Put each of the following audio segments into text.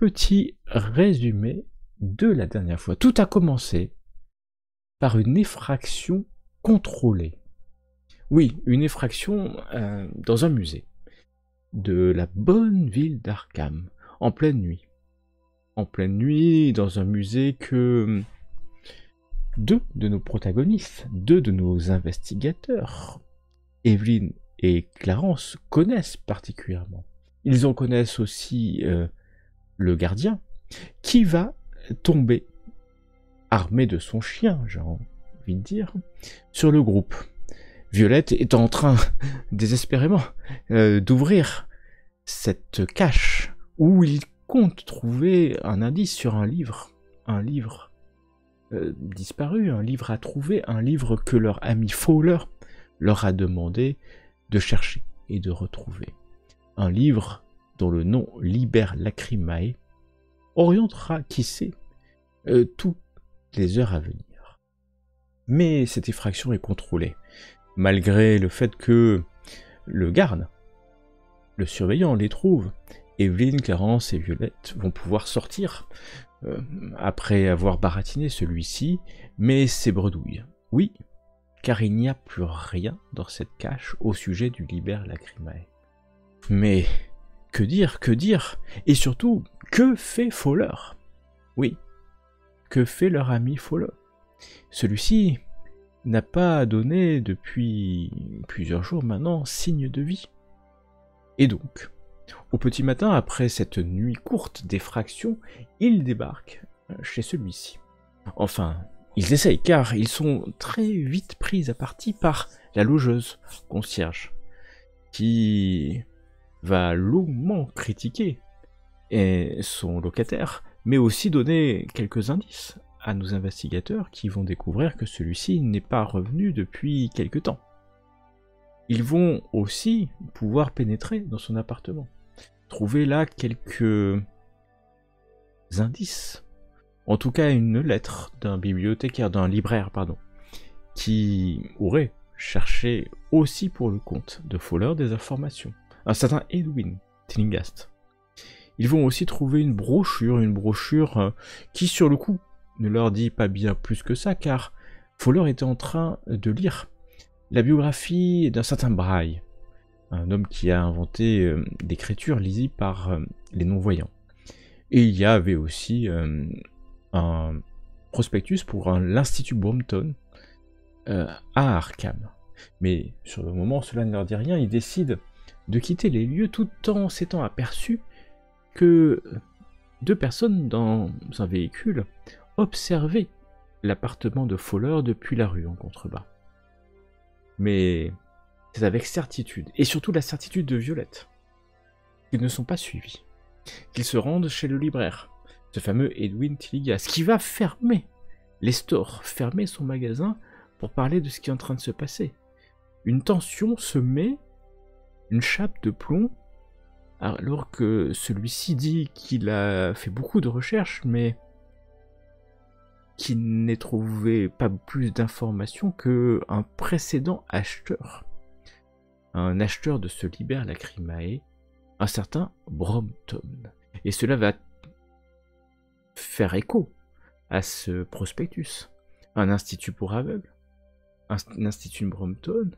petit résumé de la dernière fois. Tout a commencé par une effraction contrôlée. Oui, une effraction dans un musée de la bonne ville d'Arkham, en pleine nuit. En pleine nuit, dans un musée que deux de nos protagonistes, deux de nos investigateurs, Evelyn et Clarence, connaissent particulièrement. Ils en connaissent aussi le gardien, qui va tomber, armé de son chien, j'ai envie de dire, sur le groupe. Violette est en train, désespérément, d'ouvrir cette cache où il compte trouver un indice sur un livre disparu, un livre à trouver, un livre que leur ami Fowler leur a demandé de chercher et de retrouver. Un livre dont le nom Liber Lacrimae orientera, qui sait, toutes les heures à venir. Mais cette effraction est contrôlée, malgré le fait que le garde, le surveillant, les trouve. Evelyn, Clarence et Violette vont pouvoir sortir après avoir baratiné celui-ci, mais c'est bredouille. Oui, car il n'y a plus rien dans cette cache au sujet du Liber Lacrimae. Mais que dire, et surtout, que fait Fowler? Oui, que fait leur ami Fowler? Celui-ci n'a pas donné depuis plusieurs jours maintenant signe de vie. Et donc, au petit matin, après cette nuit courte d'effraction, ils débarquent chez celui-ci. Enfin, ils essayent, car ils sont très vite pris à partie par la logeuse concierge, qui va longuement critiquer son locataire, mais aussi donner quelques indices à nos investigateurs qui vont découvrir que celui-ci n'est pas revenu depuis quelque temps. Ils vont aussi pouvoir pénétrer dans son appartement, trouver là quelques indices, en tout cas une lettre d'un bibliothécaire, d'un libraire, qui aurait cherché aussi pour le compte de Fowler des informations, un certain Edwin Tillinghast. Ils vont aussi trouver une brochure qui sur le coup ne leur dit pas bien plus que ça, car Fowler était en train de lire la biographie d'un certain Braille, un homme qui a inventé l'écriture lisible par les non-voyants. Et il y avait aussi un prospectus pour l'Institut Brompton à Arkham. Mais sur le moment, cela ne leur dit rien, ils décident de quitter les lieux tout en s'étant aperçus que deux personnes dans un véhicule observaient l'appartement de Fowler depuis la rue en contrebas. Mais c'est avec certitude, et surtout la certitude de Violette, qu'ils ne sont pas suivis, qu'ils se rendent chez le libraire, ce fameux Edwin Tillinghast, qui va fermer les stores, fermer son magasin pour parler de ce qui est en train de se passer. Une tension se met, une chape de plomb, alors que celui-ci dit qu'il a fait beaucoup de recherches, mais qu'il n'ait trouvé pas plus d'informations qu'un précédent acheteur. Un acheteur de ce Liber Lacrimae, un certain Brompton. Et cela va faire écho à ce prospectus. Un institut pour aveugles, un institut Brompton,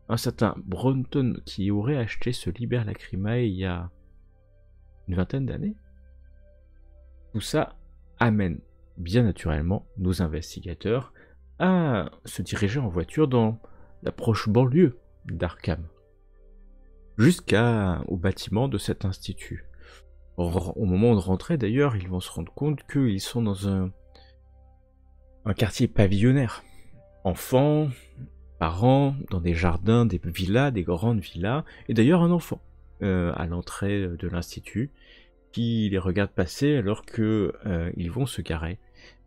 un certain Brompton qui aurait acheté ce Liber Lacrimae il y a une vingtaine d'années. Tout ça amène bien naturellement nos investigateurs à se diriger en voiture dans la proche banlieue d'Arkham, jusqu'au bâtiment de cet institut. Au moment de rentrer d'ailleurs, ils vont se rendre compte qu'ils sont dans un quartier pavillonnaire. Enfants, parents, dans des jardins, des villas, des grandes villas, et d'ailleurs un enfant à l'entrée de l'institut qui les regarde passer alors qu'ils vont se garer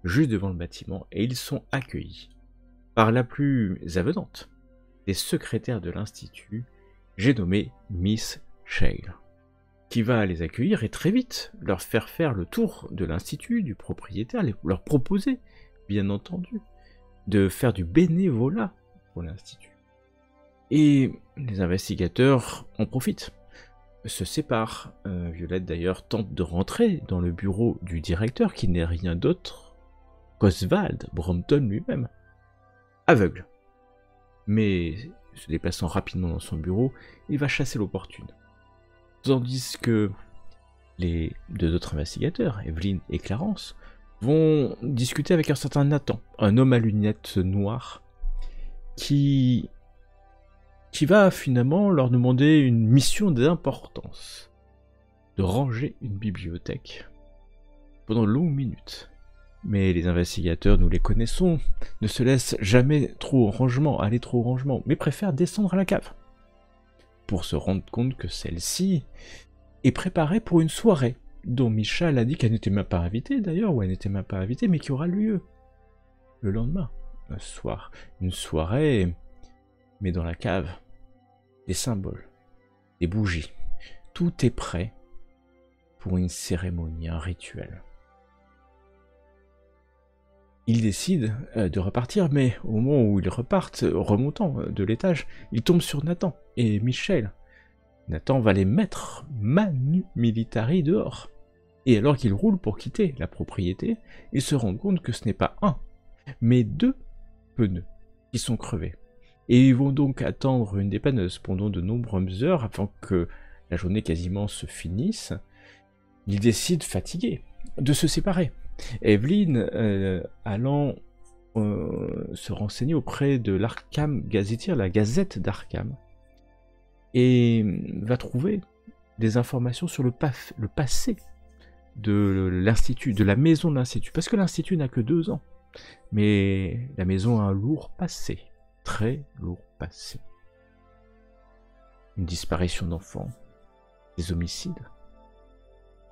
juste devant le bâtiment, et ils sont accueillis par la plus avenante des secrétaires de l'institut, j'ai nommé Miss Shale, qui va les accueillir et très vite leur faire le tour de l'institut, du propriétaire, leur proposer, bien entendu, de faire du bénévolat pour l'institut. Et les investigateurs en profitent se séparent. Violette d'ailleurs tente de rentrer dans le bureau du directeur qui n'est rien d'autre qu'Oswald Brompton lui-même, aveugle. Mais se déplaçant rapidement dans son bureau, il va chasser l'opportune. Tandis que les deux autres investigateurs, Evelyn et Clarence, vont discuter avec un certain Nathan, un homme à lunettes noires, qui va finalement leur demander une mission d'importance, de ranger une bibliothèque pendant de longues minutes. Mais les investigateurs, nous les connaissons, ne se laissent jamais trop au rangement, aller trop au rangement, mais préfèrent descendre à la cave, pour se rendre compte que celle-ci est préparée pour une soirée, dont Michal a dit qu'elle n'était même pas invitée d'ailleurs, ou elle n'était même pas invitée, mais qui aura lieu le lendemain, un soir. Une soirée, mais dans la cave, des symboles, des bougies, tout est prêt pour une cérémonie, un rituel. Ils décident de repartir, mais au moment où ils repartent, remontant de l'étage, ils tombent sur Nathan et Michel. Nathan va les mettre manu militari dehors. Et alors qu'ils roulent pour quitter la propriété, ils se rendent compte que ce n'est pas un, mais deux pneus qui sont crevés. Et ils vont donc attendre une dépanneuse pendant de nombreuses heures avant que la journée quasiment se finisse. Ils décident, fatigués, de se séparer. Evelyn, allant se renseigner auprès de l'Arkham Gazetteer, la Gazette d'Arkham, et va trouver des informations sur le passé de l'institut, de la maison de l'institut, parce que l'institut n'a que 2 ans, mais la maison a un lourd passé, très lourd passé. Une disparition d'enfants, des homicides,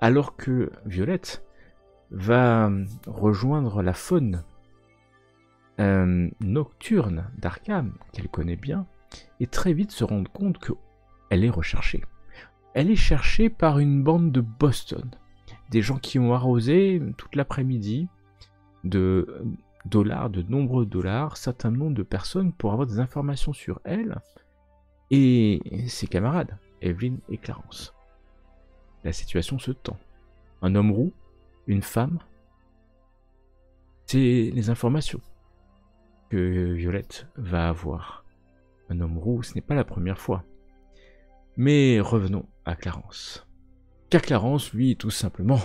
alors que Violette va rejoindre la faune nocturne d'Arkham, qu'elle connaît bien, et très vite se rendre compte qu'elle est recherchée. Elle est cherchée par une bande de Boston, des gens qui ont arrosé toute l'après-midi de dollars, de nombreux dollars, certain nombre de personnes pour avoir des informations sur elle et ses camarades, Evelyn et Clarence. La situation se tend. Un homme roux, une femme, c'est les informations que Violette va avoir. Un homme roux, ce n'est pas la première fois. Mais revenons à Clarence. Car Clarence, lui, tout simplement,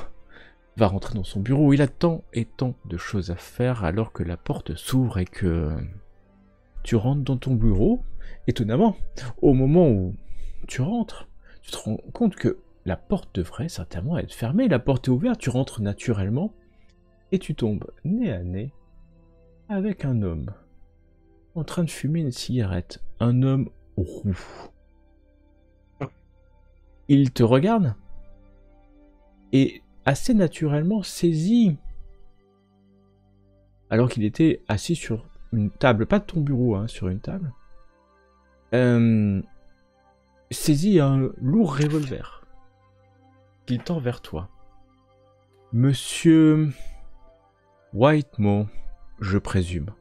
va rentrer dans son bureau. Il a tant et tant de choses à faire alors que la porte s'ouvre et que tu rentres dans ton bureau. Étonnamment, au moment où tu rentres, tu te rends compte que la porte devrait certainement être fermée. La porte est ouverte, tu rentres naturellement et tu tombes nez à nez avec un homme en train de fumer une cigarette. Un homme roux. Il te regarde et assez naturellement saisit, alors qu'il était assis sur une table, pas de ton bureau, hein, sur une table, saisit un lourd revolver qu'il tend vers toi. Monsieur Whitemore, je présume.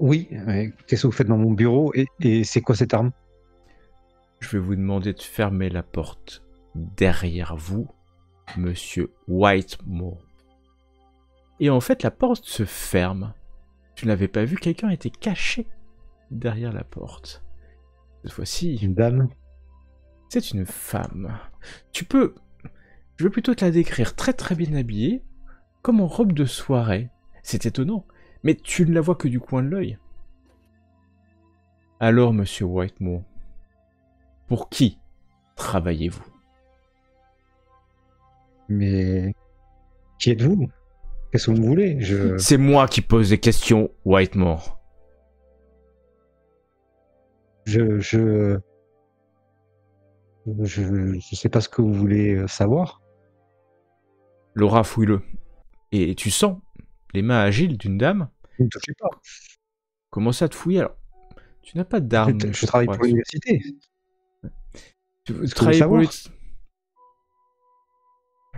Oui, qu'est-ce que vous faites dans mon bureau et c'est quoi cette arme? Je vais vous demander de fermer la porte derrière vous, monsieur Whitemore. Et en fait, la porte se ferme. Tu n'avais pas vu, quelqu'un était caché derrière la porte. Cette fois-ci... Une dame? C'est une femme. Je vais plutôt te la décrire très très bien habillée, comme en robe de soirée. C'est étonnant, mais tu ne la vois que du coin de l'œil. Alors, monsieur Whitemore, pour qui travaillez-vous? Mais qui êtes-vous? Qu'est-ce que vous me voulez? C'est moi qui pose des questions, Whitemore. Je sais pas ce que vous voulez savoir. Laura, fouille-le. Et tu sens les mains agiles d'une dame. Ne me touchez pas. Comment ça te fouiller? Alors, tu n'as pas d'arme. Je travaille pour l'université. Tu travailles pour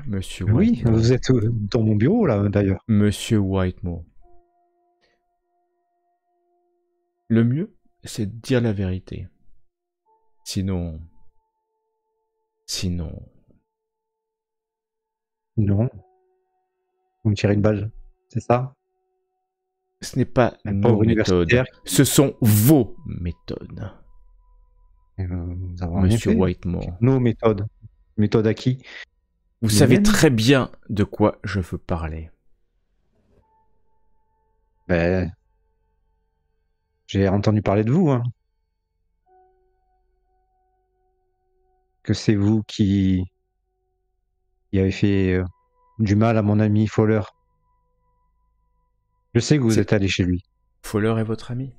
Monsieur Whitemore. Oui, vous êtes dans mon bureau là d'ailleurs. Monsieur Whitemore. Le mieux, c'est de dire la vérité. Sinon, Sinon, Non. Vous me tirez une balle, c'est ça? ce n'est pas Un nos pauvre méthodes, universitaire. ce sont vos méthodes, Nous avons rien Monsieur fait. Whitemore. Nos méthodes. Méthodes à qui? Vous Les savez miennes? très bien de quoi je veux parler. Ben, j'ai entendu parler de vous, hein. Que c'est vous qui avez fait du mal à mon ami Fowler. Je sais que vous C'est- êtes allé chez lui. Fowler est votre ami?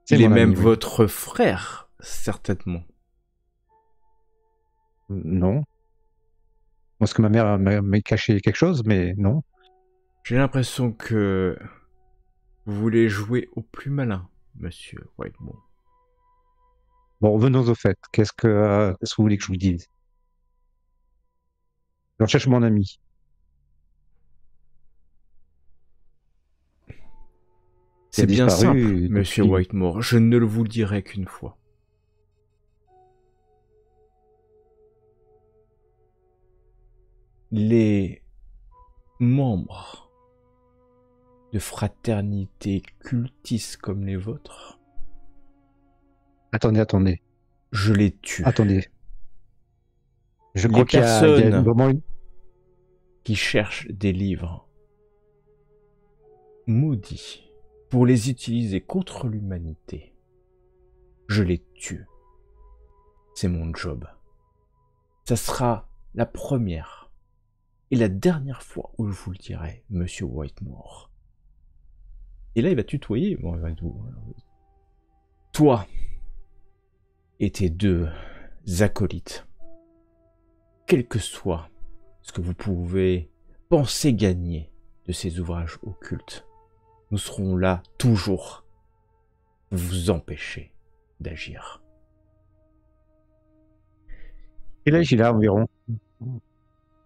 C'est Il est mon même ami, oui. votre frère, certainement. Non. Parce que ma mère m'a caché quelque chose, mais non. J'ai l'impression que vous voulez jouer au plus malin, Monsieur Whitemore. Bon, revenons au fait. Qu'est-ce que vous voulez que je vous dise? Je recherche mon ami. C'est bien disparu simple, Monsieur depuis- Whitemore. Je ne vous le dirai qu'une fois. Les membres de fraternités cultistes comme les vôtres, Attendez. je les tue. Attendez. Je Les crois qu'il y a personnes vraiment une... qui cherchent des livres maudits pour les utiliser contre l'humanité, je les tue. C'est mon job. Ça sera la première et la dernière fois où je vous le dirai, Monsieur Whitemore. Et là, il va tutoyer. Bon, il va tout. Toi et tes deux acolytes, quel que soit ce que vous pouvez penser gagner de ces ouvrages occultes, nous serons là toujours pour vous empêcher d'agir. Quel âge il a environ?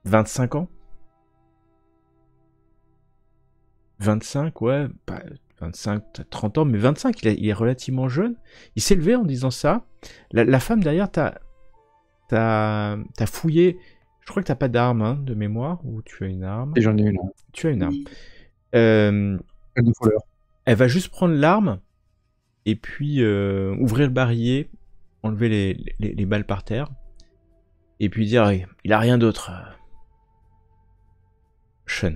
25 ans? 25, ouais, pas 25, 30 ans, mais 25, il est relativement jeune. Il s'est levé en disant ça. La femme derrière, t'as fouillé. Je crois que t'as pas d'arme, hein, de mémoire, ou tu as une arme. Et j'en ai une. Tu as une arme. De Fowler. Elle va juste prendre l'arme et puis ouvrir le barillet, enlever les balles par terre, et puis dire il a rien d'autre. Sean.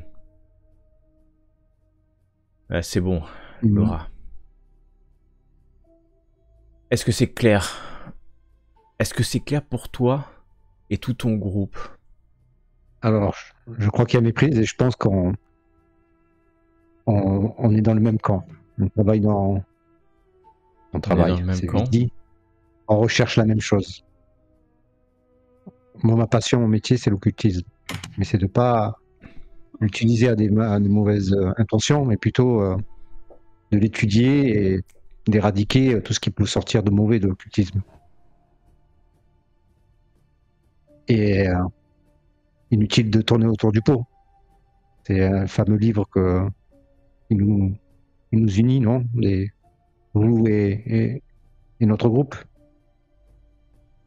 C'est bon, Laura. Est-ce que c'est clair? Est-ce que c'est clair pour toi et tout ton groupe? Alors, je crois qu'il y a méprise et je pense qu'on est dans le même camp. On travaille dans... On travaille, dans le même c'est camp. dit. On recherche la même chose. Moi, ma passion, mon métier, c'est l'occultisme. Mais c'est de pas l'utiliser à de mauvaises intentions, mais plutôt de l'étudier et d'éradiquer tout ce qui peut sortir de mauvais de l'occultisme. Et inutile de tourner autour du pot. C'est un fameux livre qui nous unit, non? Vous et notre groupe.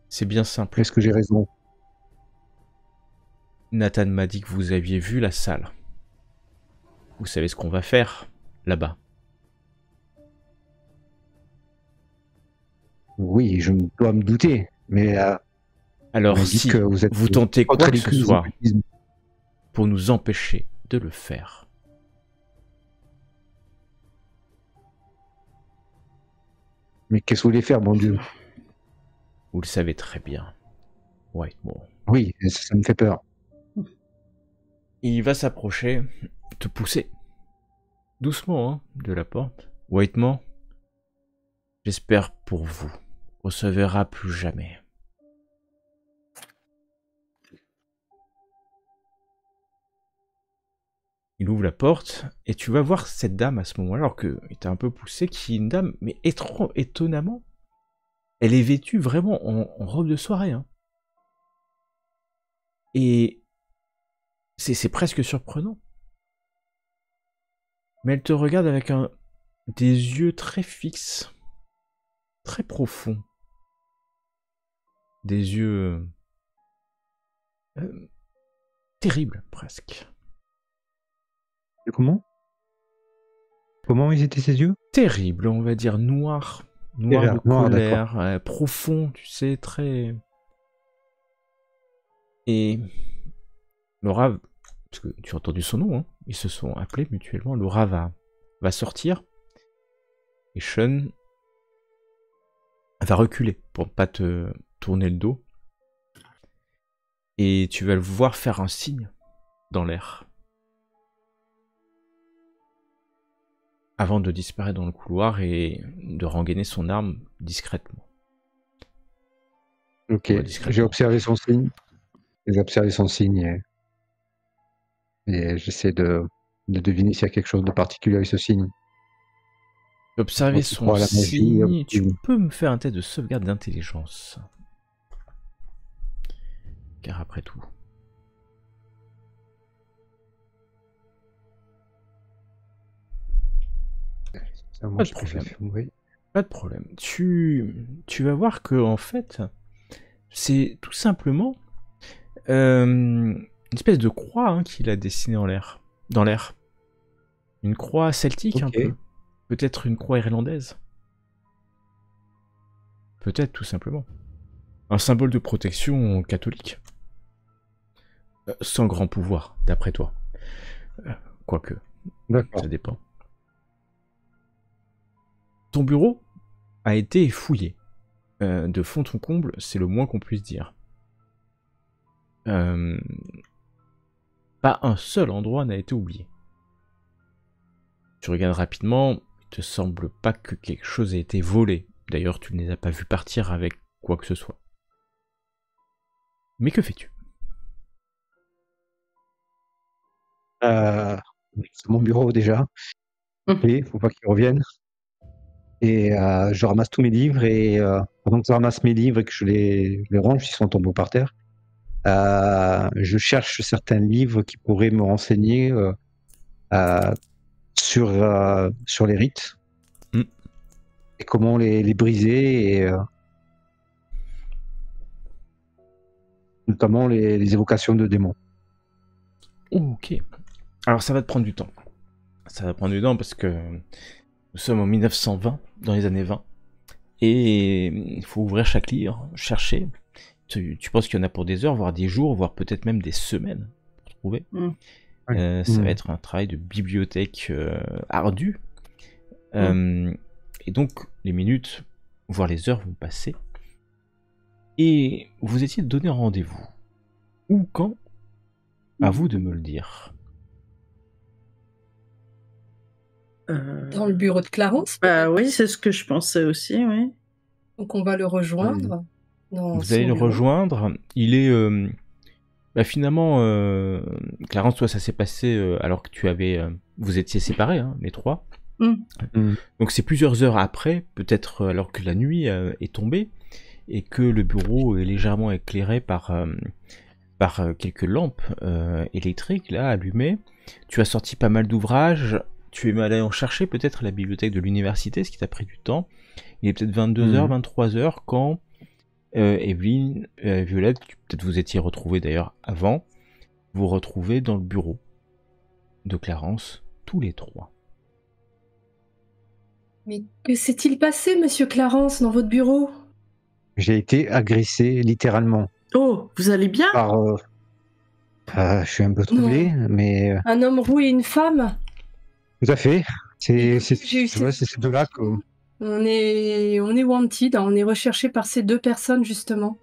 C'est bien simple. Est-ce que j'ai raison? Nathan m'a dit que vous aviez vu la salle. Vous savez ce qu'on va faire là-bas. Oui, je dois me douter, mais alors si que vous tentez quoi que ce soit occultisme. pour nous empêcher de le faire, mais qu'est-ce que vous voulez faire, mon Dieu? vous le savez très bien, Whitemore. Oui, ça me fait peur. Il va s'approcher, te pousser doucement hein, de la porte. Whitemore, j'espère pour vous, on se verra plus jamais. Il ouvre la porte et tu vas voir cette dame à ce moment-là, alors qu'il était un peu poussé, qui est une dame, mais étonnamment, elle est vêtue vraiment en robe de soirée. Hein. Et c'est presque surprenant. Mais elle te regarde avec des yeux très fixes, très profonds. Des yeux terrible presque. Comment? Comment ils étaient ses yeux? Terrible, on va dire noir de Noir, d'accord. colère, profond, tu sais, très... Et Laura, parce que tu as entendu son nom, hein, ils se sont appelés mutuellement, Laura va sortir, et Sean va reculer pour ne pas te tourner le dos, et tu vas le voir faire un signe dans l'air, avant de disparaître dans le couloir et de rengainer son arme discrètement. Ok, Ouais, discrètement. j'ai observé son signe. J'ai observé son signe et j'essaie de deviner s'il y a quelque chose de particulier avec ce signe. Observer Moi qui son crois à la magie, signe, tu peux me faire un test de sauvegarde d'intelligence. Car après tout... ça, moi, Pas de je peux problème. faire, oui. Pas de problème. Tu vas voir que en fait, c'est tout simplement une espèce de croix, hein, qu'il a dessinée dans l'air. Une croix celtique, un Ok. peu. Peut-être une croix irlandaise. Peut-être tout simplement. Un symbole de protection catholique. Sans grand pouvoir, d'après toi. Quoique, D'accord. ça dépend. Ton bureau a été fouillé. De fond en comble, c'est le moins qu'on puisse dire. Pas un seul endroit n'a été oublié. Tu regardes rapidement, il te semble pas que quelque chose ait été volé. D'ailleurs, tu ne les as pas vus partir avec quoi que ce soit. Mais que fais-tu? C'est mon bureau déjà. Il faut pas qu'il revienne. Et je ramasse tous mes livres et pendant que je ramasse mes livres et que je les range, ils sont tombés par terre. Je cherche certains livres qui pourraient me renseigner sur les rites et comment les briser et notamment les évocations de démons. Ok. Alors ça va te prendre du temps. Ça va prendre du temps parce que nous sommes en 1920, dans les années 20. Et il faut ouvrir chaque livre, chercher. Tu penses qu'il y en a pour des heures, voire des jours, voire peut-être même des semaines pour trouver. Ça va être un travail de bibliothèque ardu. Et donc les minutes, voire les heures vont passer. Et vous étiez donné rendez-vous. Où, quand? À vous de me le dire. Dans le bureau de Clarence. Bah oui, c'est ce que je pensais aussi, oui. Donc on va le rejoindre. Vous allez le rejoindre. Il est finalement Clarence, toi ça s'est passé alors que vous étiez séparés, hein, les trois. Donc c'est plusieurs heures après, peut-être alors que la nuit est tombée et que le bureau est légèrement éclairé par quelques lampes électriques là allumées. Tu as sorti pas mal d'ouvrages. Tu es allé en chercher peut-être à la bibliothèque de l'université, ce qui t'a pris du temps. Il est peut-être 22h, 23h quand Evelyne, Violette, peut-être vous étiez retrouvés d'ailleurs avant, vous retrouvez dans le bureau de Clarence, tous les trois. Mais que s'est-il passé, monsieur Clarence, dans votre bureau? J'ai été agressé littéralement. Oh, vous allez bien? Je suis un peu troublé, mais... Un homme roux et une femme? Tout à fait. C'est ces deux-là que... On est wanted, on est recherché par ces deux personnes, justement.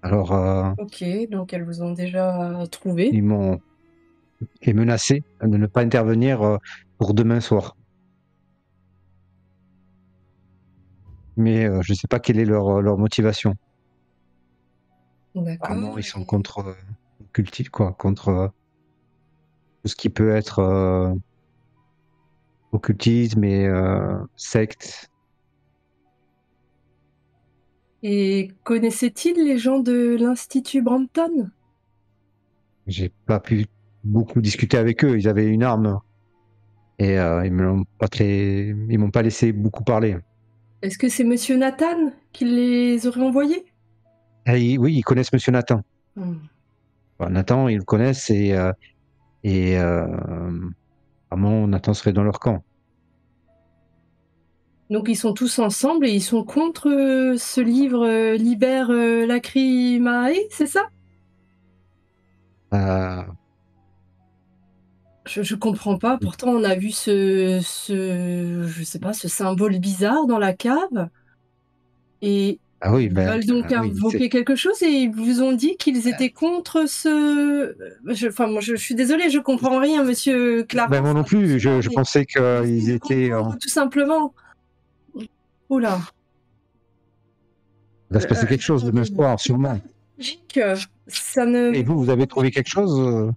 Alors... Ok, donc elles vous ont déjà trouvé. Ils m'ont menacé de ne pas intervenir pour demain soir. Mais je ne sais pas quelle est leur motivation. D'accord. Apparemment, ils sont contre contre tout ce qui peut être occultisme et secte. Et connaissait-il les gens de l'Institut Brampton? J'ai pas pu beaucoup discuter avec eux. Ils avaient une arme et ils m'ont pas laissé beaucoup parler. Est-ce que c'est Monsieur Nathan qui les aurait envoyés? Oui, ils connaissent Monsieur Nathan. Hmm. Enfin, Nathan, ils le connaissent et apparemment, Nathan serait dans leur camp. Donc ils sont tous ensemble et ils sont contre ce livre Liber Lacrimae, c'est ça? Euh, Je comprends pas. Pourtant, on a vu je sais pas, ce symbole bizarre dans la cave. Et ah oui, ils ben, veulent donc oui, invoquer quelque chose et ils vous ont dit qu'ils étaient contre ce. Enfin, moi, je suis désolée, je comprends rien, monsieur Clarence. ben, moi non plus, je pensais qu'ils étaient. Tout simplement. Oula. Il va se passer quelque chose demain soir, sûrement. Logique, ça ne. Et vous avez trouvé quelque chose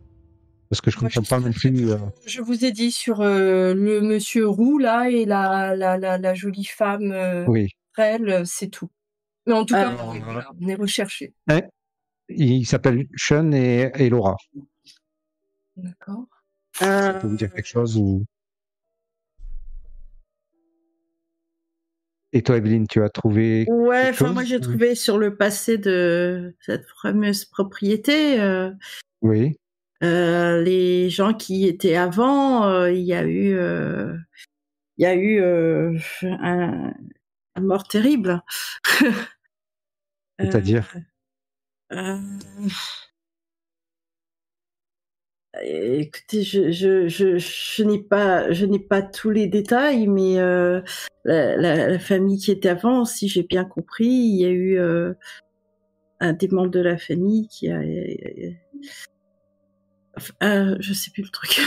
parce que je Moi, comprends pas non plus. Je vous ai dit sur le monsieur roux là et la jolie femme Oui. frêle, c'est tout. Mais en tout cas, Alors, on est recherché. ils s'appellent Sean et Laura. D'accord. Ça peut vous dire quelque chose ou... Et toi, Evelyne, tu as trouvé Ouais, quelque enfin chose moi j'ai trouvé sur le passé de cette fameuse propriété, Oui. les gens qui étaient avant, il y a eu un mort terrible. C'est-à-dire Euh, écoutez, je n'ai pas tous les détails, mais la famille qui était avant, si j'ai bien compris, il y a eu un des membres de la famille qui a, je sais plus le truc.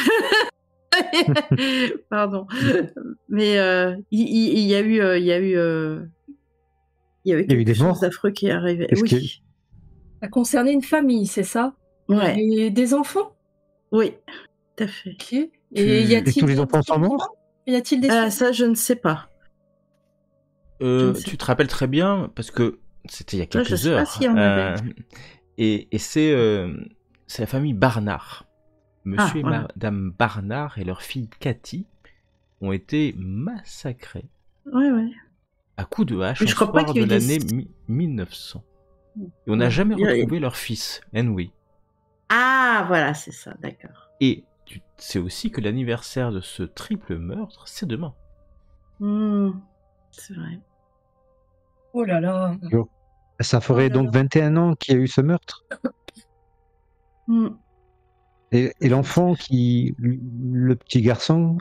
Pardon, mais il y a eu, quelque chose d'affreux qui est arrivé. Oui. Ça concernait une famille, c'est ça? Ouais. Et des enfants? Oui, tout à fait. Ok. Et y a-t-il tous les enfants sont morts? Y a-t-il des ça, je ne sais pas. Tu te rappelles très bien, parce que c'était il y a quelques je sais heures. Pas s'il y en avait. Et c'est la famille Barnard. Monsieur et Madame Barnard et leur fille Cathy ont été massacrés à coups de hache au soir de l'année 1900. Et on n'a jamais retrouvé leur fils, Henry. Ah, voilà, c'est ça, d'accord. Et tu sais aussi que l'anniversaire de ce triple meurtre, c'est demain. C'est vrai. Oh là là. Ça ferait donc 21 ans qu'il y a eu ce meurtre. Et l'enfant le petit garçon,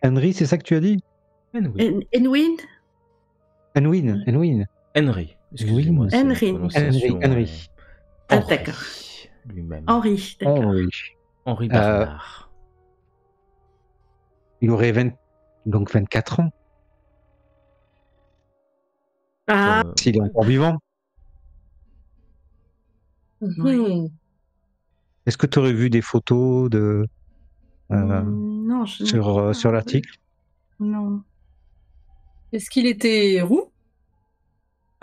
Henry, c'est ça que tu as dit? Henry. Henry. Excusez-moi. Henry. Ah, d'accord. Lui-même. Henry, d'accord. Henry Barnard. Il aurait 24 ans. Ah. S'il est encore vivant. Est-ce que tu aurais vu des photos de non, sur l'article? Non. Est-ce qu'il était roux?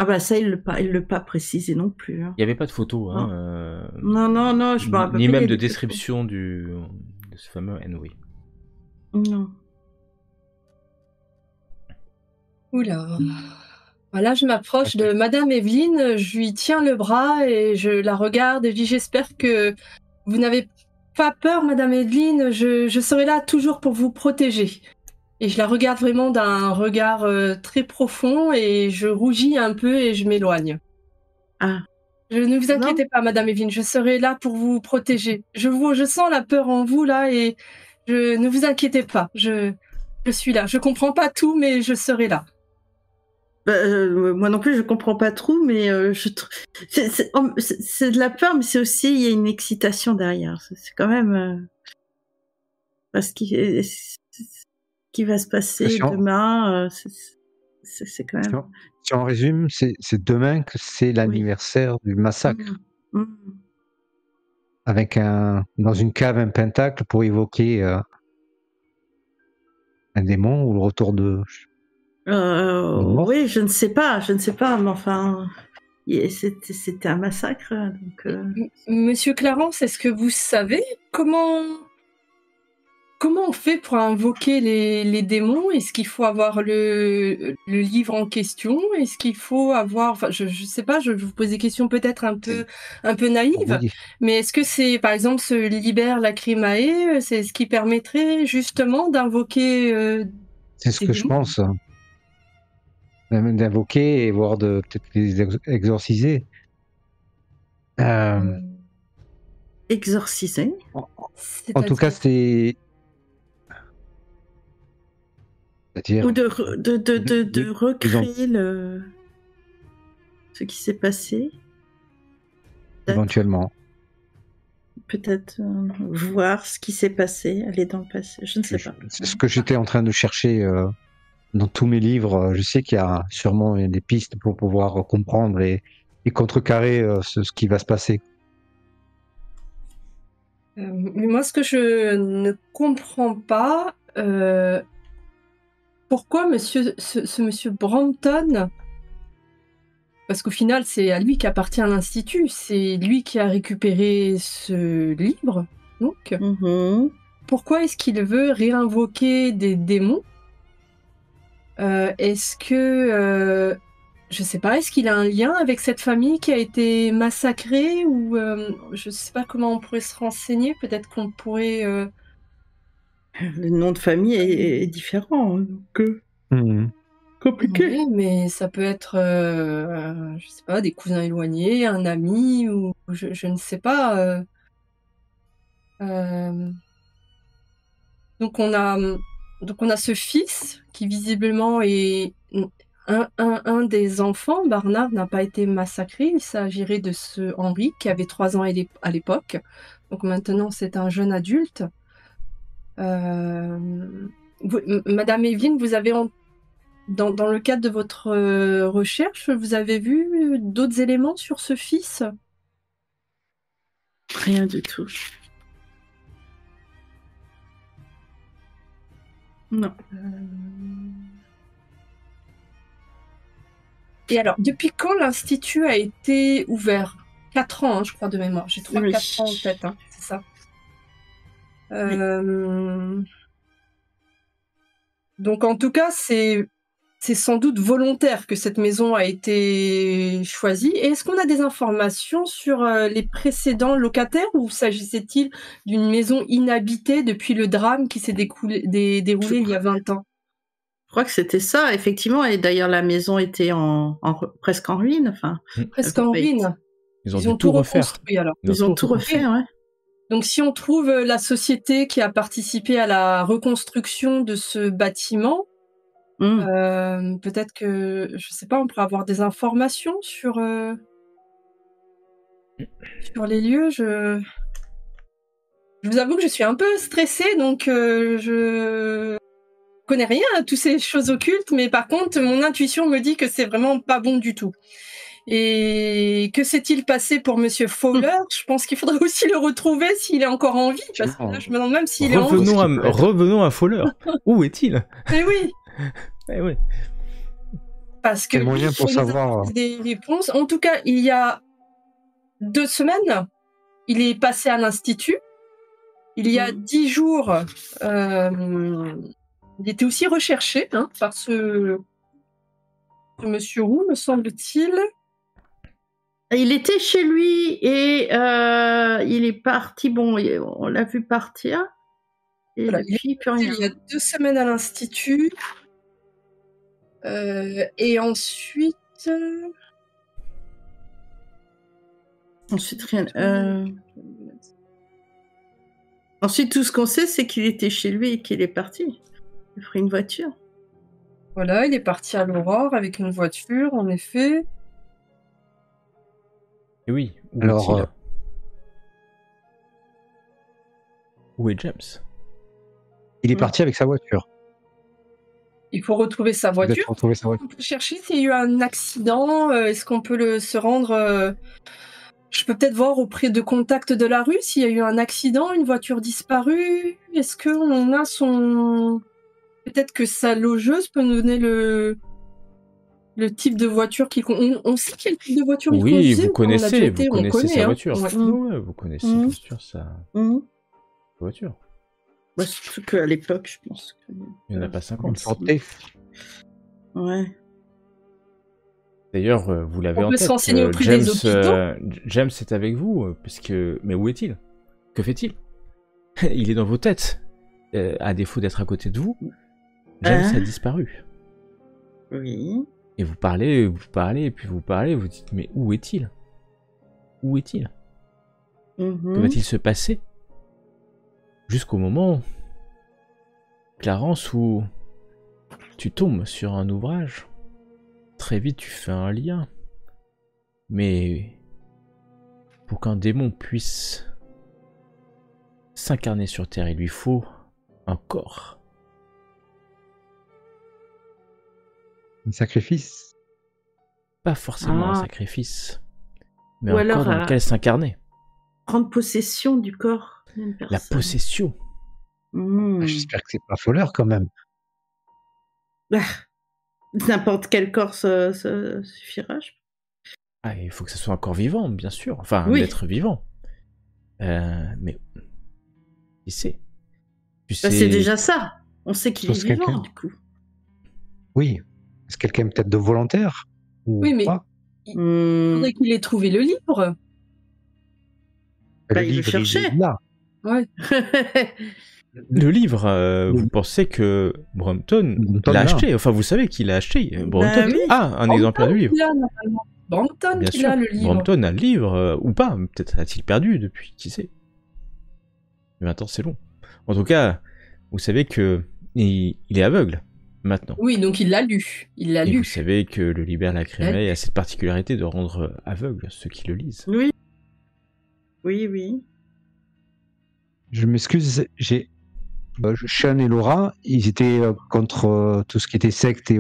Ah bah ça, il le pas précisé non plus. Il n'y avait pas de photos. Non, je me rappelle ni même de description de ce fameux Henry. Non. Oula. Là, je m'approche de Madame Evelyne, je lui tiens le bras et je la regarde et je dis j'espère que vous n'avez pas peur, Madame Evelyne, je serai là toujours pour vous protéger. Et je la regarde vraiment d'un regard très profond et je rougis un peu et je m'éloigne. Ah. Ne vous inquiétez pas, Madame Evelyne, je serai là pour vous protéger. Je sens la peur en vous là et ne vous inquiétez pas, je suis là. Je comprends pas tout, mais je serai là. Moi non plus, je comprends pas trop, mais c'est de la peur, mais c'est aussi il y a une excitation derrière. C'est quand même parce qui va se passer demain. C'est quand même. Si on résume, c'est demain que c'est l'anniversaire du massacre. Avec dans une cave un pentacle pour évoquer un démon ou le retour de. Oui, je ne sais pas, mais enfin, c'était un massacre. Donc, Monsieur Clarence, est-ce que vous savez comment comment on fait pour invoquer les démons? Est-ce qu'il faut avoir le livre en question? Est-ce qu'il faut avoir... Enfin, je sais pas, je vous pose des questions peut-être un peu naïves, Oui, mais est-ce que c'est, par exemple, ce Liber Lacrimae, c'est ce qui permettrait justement d'invoquer c'est ce ces que je démons? pense. Même d'invoquer et voire de peut-être les exorciser. Euh, Exorcisé. En tout cas, C'est-à-dire... c'est-à-dire Ou de oui, recréer ce qui s'est passé. Peut-être. éventuellement. Peut-être voir ce qui s'est passé, aller dans le passé. Je ne sais pas. C'est ce que j'étais en train de chercher dans tous mes livres. Je sais qu'il y a sûrement des pistes pour pouvoir comprendre et contrecarrer ce qui va se passer. Mais moi, ce que je ne comprends pas, pourquoi ce monsieur Brampton, parce qu'au final, c'est à lui qu'appartient l'Institut, c'est lui qui a récupéré ce livre, donc Mhm. pourquoi est-ce qu'il veut réinvoquer des démons? Est-ce que, je sais pas, est-ce qu'il a un lien avec cette famille qui a été massacrée ou je sais pas comment on pourrait se renseigner, peut-être qu'on pourrait... Le nom de famille est différent, hein, donc compliqué. Oui, mais ça peut être, je sais pas, des cousins éloignés, un ami, ou je ne sais pas. Donc on a ce fils qui visiblement est un des enfants. Barnard n'a pas été massacré. Il s'agirait de ce Henri qui avait 3 ans à l'époque. Donc maintenant c'est un jeune adulte. Madame Evelyne, vous avez dans le cadre de votre recherche, vous avez vu d'autres éléments sur ce fils? Rien du tout. Non. Et alors, depuis quand l'Institut a été ouvert? 4 ans, hein, je crois, de mémoire. J'ai 3-4 ans en tête, hein, c'est ça. Donc, en tout cas, c'est sans doute volontaire que cette maison a été choisie. Et est-ce qu'on a des informations sur les précédents locataires, ou s'agissait-il d'une maison inhabitée depuis le drame qui s'est déroulé il y a 20 ans? Je crois que c'était ça, effectivement. Et d'ailleurs, la maison était presque en ruine. Enfin, presque en ruine. Ils ont tout reconstruit alors. Ils ont tout refait, ouais. Donc si on trouve la société qui a participé à la reconstruction de ce bâtiment, peut-être que, je sais pas, on pourrait avoir des informations sur les lieux. Je vous avoue que je suis un peu stressée, donc je connais rien à toutes ces choses occultes, mais par contre, mon intuition me dit que c'est vraiment pas bon du tout. Et que s'est-il passé pour Monsieur Fowler? Je pense qu'il faudrait aussi le retrouver s'il est encore en vie, parce que là, je me demande même s'il est en vie. Revenons à Fowler. Où est-il? Eh oui. Eh oui. Parce que moyen pour savoir des réponses. En tout cas, il y a 2 semaines, il est passé à l'Institut. Il y a 10 jours, il était aussi recherché par ce monsieur Roux, me semble-t-il. Il était chez lui et il est parti. Bon, on l'a vu partir. Et voilà, depuis, plus rien. Il y a 2 semaines à l'Institut. Et ensuite... Ensuite, rien. Ensuite, tout ce qu'on sait, c'est qu'il était chez lui et qu'il est parti. Il ferait une voiture. Voilà, il est parti à l'Aurore avec une voiture, en effet. Et oui. Alors, où est James? il est parti avec sa voiture. Il faut retrouver sa voiture. On peut chercher s'il y a eu un accident. Est-ce qu'on peut se rendre... Je peux peut-être voir auprès de contacts de la rue s'il y a eu un accident, une voiture disparue. Est-ce qu'on a son... Peut-être que sa logeuse peut nous donner le type de voiture qu'il... On sait quel type de voiture il conduisait? Oui, vous connaissez sa voiture. Ouais. Ouais, vous connaissez bien sûr sa voiture. Bah, surtout qu'à l'époque, je pense que... Il n'y en a pas 50. Une santé. Ouais. D'ailleurs, vous l'avez On en peut se tête. renseigner au prix James, des hôpitaux. James est avec vous, puisque... Mais où est-il? Que fait-il? Il est dans vos têtes. À défaut d'être à côté de vous, James a disparu. Oui. Et vous parlez, et puis vous parlez, vous dites, mais où est-il? Où est-il? Mhm. Que va-t-il se passer? Jusqu'au moment, Clarence, où tu tombes sur un ouvrage. Très vite, tu fais un lien. Mais pour qu'un démon puisse s'incarner sur Terre, il lui faut un corps. Un sacrifice. Pas forcément un Ah. sacrifice, mais Ou un alors, corps dans lequel s'incarner. Prendre possession du corps d'une personne. La possession. Mhm. J'espère que c'est pas voleur quand même. Ah. N'importe quel corps suffira. Ah, il faut que ce soit un corps vivant, bien sûr. Enfin, un Oui. être vivant. Mais qui sait? Tu Bah, sais... c'est déjà ça. On sait qu'il est Chose vivant, quelqu'un. du coup. Oui. Est-ce quelqu'un peut-être de volontaire ou Oui, mais pas? il faudrait qu'il ait trouvé le livre. Bah, Le il le livre, cherchait. est là. Ouais. Le livre, Oui. vous pensez que Brompton Brompton l'a l'a. acheté? Enfin, vous savez qu'il l'a acheté. Brompton oui. a un exemplaire du livre. Il a, normalement. Brompton Bien qui sûr, a le livre. Brompton a le livre, ou pas. Peut-être a-t-il perdu depuis, qui sait. Mais 20 ans, c'est long. En tout cas, vous savez que il est aveugle, maintenant. Oui, donc il l'a lu. Il l'a Et lu. vous savez que le Liber Lacrimae a cette particularité de rendre aveugle ceux qui le lisent. Oui. Oui. Je m'excuse, Sean et Laura, ils étaient contre tout ce qui était secte et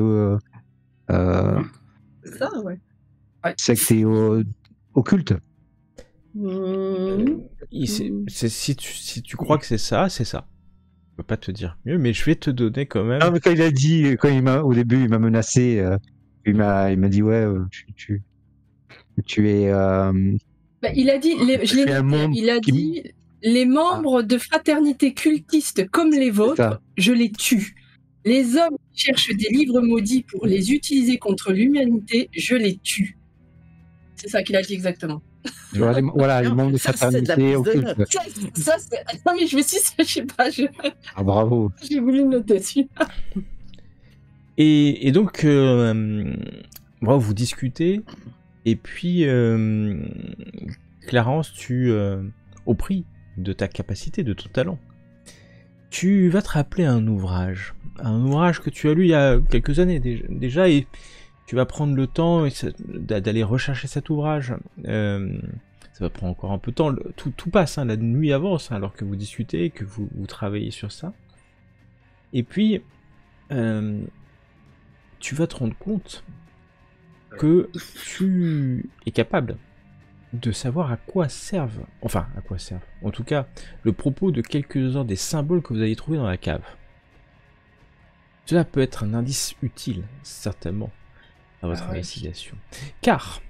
Ça, ouais. secte et occulte. Mhm. Si tu crois que c'est ça, c'est ça. Je peux pas te dire mieux, mais je vais te donner quand même. Ah, mais quand il a dit, au début, il m'a menacé, il m'a dit ouais, tu es. Bah, il a dit, je l'ai C'est un noté, monde il a qui- dit, les membres de fraternités cultistes comme les vôtres, ça. je les tue. Les hommes qui cherchent des livres maudits pour les utiliser contre l'humanité, je les tue. C'est ça qu'il a dit exactement. Voilà, les membres de Ça, c'est de la fraternité prise de occulte. Ça, c'est... Non, mais je me suis dit, je sais pas, Ah, bravo. j'ai voulu le noter dessus. Et donc, bon, vous discutez, et puis, Clarence, au prix de ta capacité, de ton talent, tu vas te rappeler un ouvrage que tu as lu il y a quelques années déjà, et tu vas prendre le temps d'aller rechercher cet ouvrage. Ça va prendre encore un peu de temps, tout passe, hein, la nuit avance, hein, alors que vous discutez, que vous travaillez sur ça. Et puis, tu vas te rendre compte que tu es capable de savoir à quoi servent, en tout cas, le propos de quelques-uns des symboles que vous allez trouver dans la cave. Cela peut être un indice utile, certainement, à votre investigation. Car,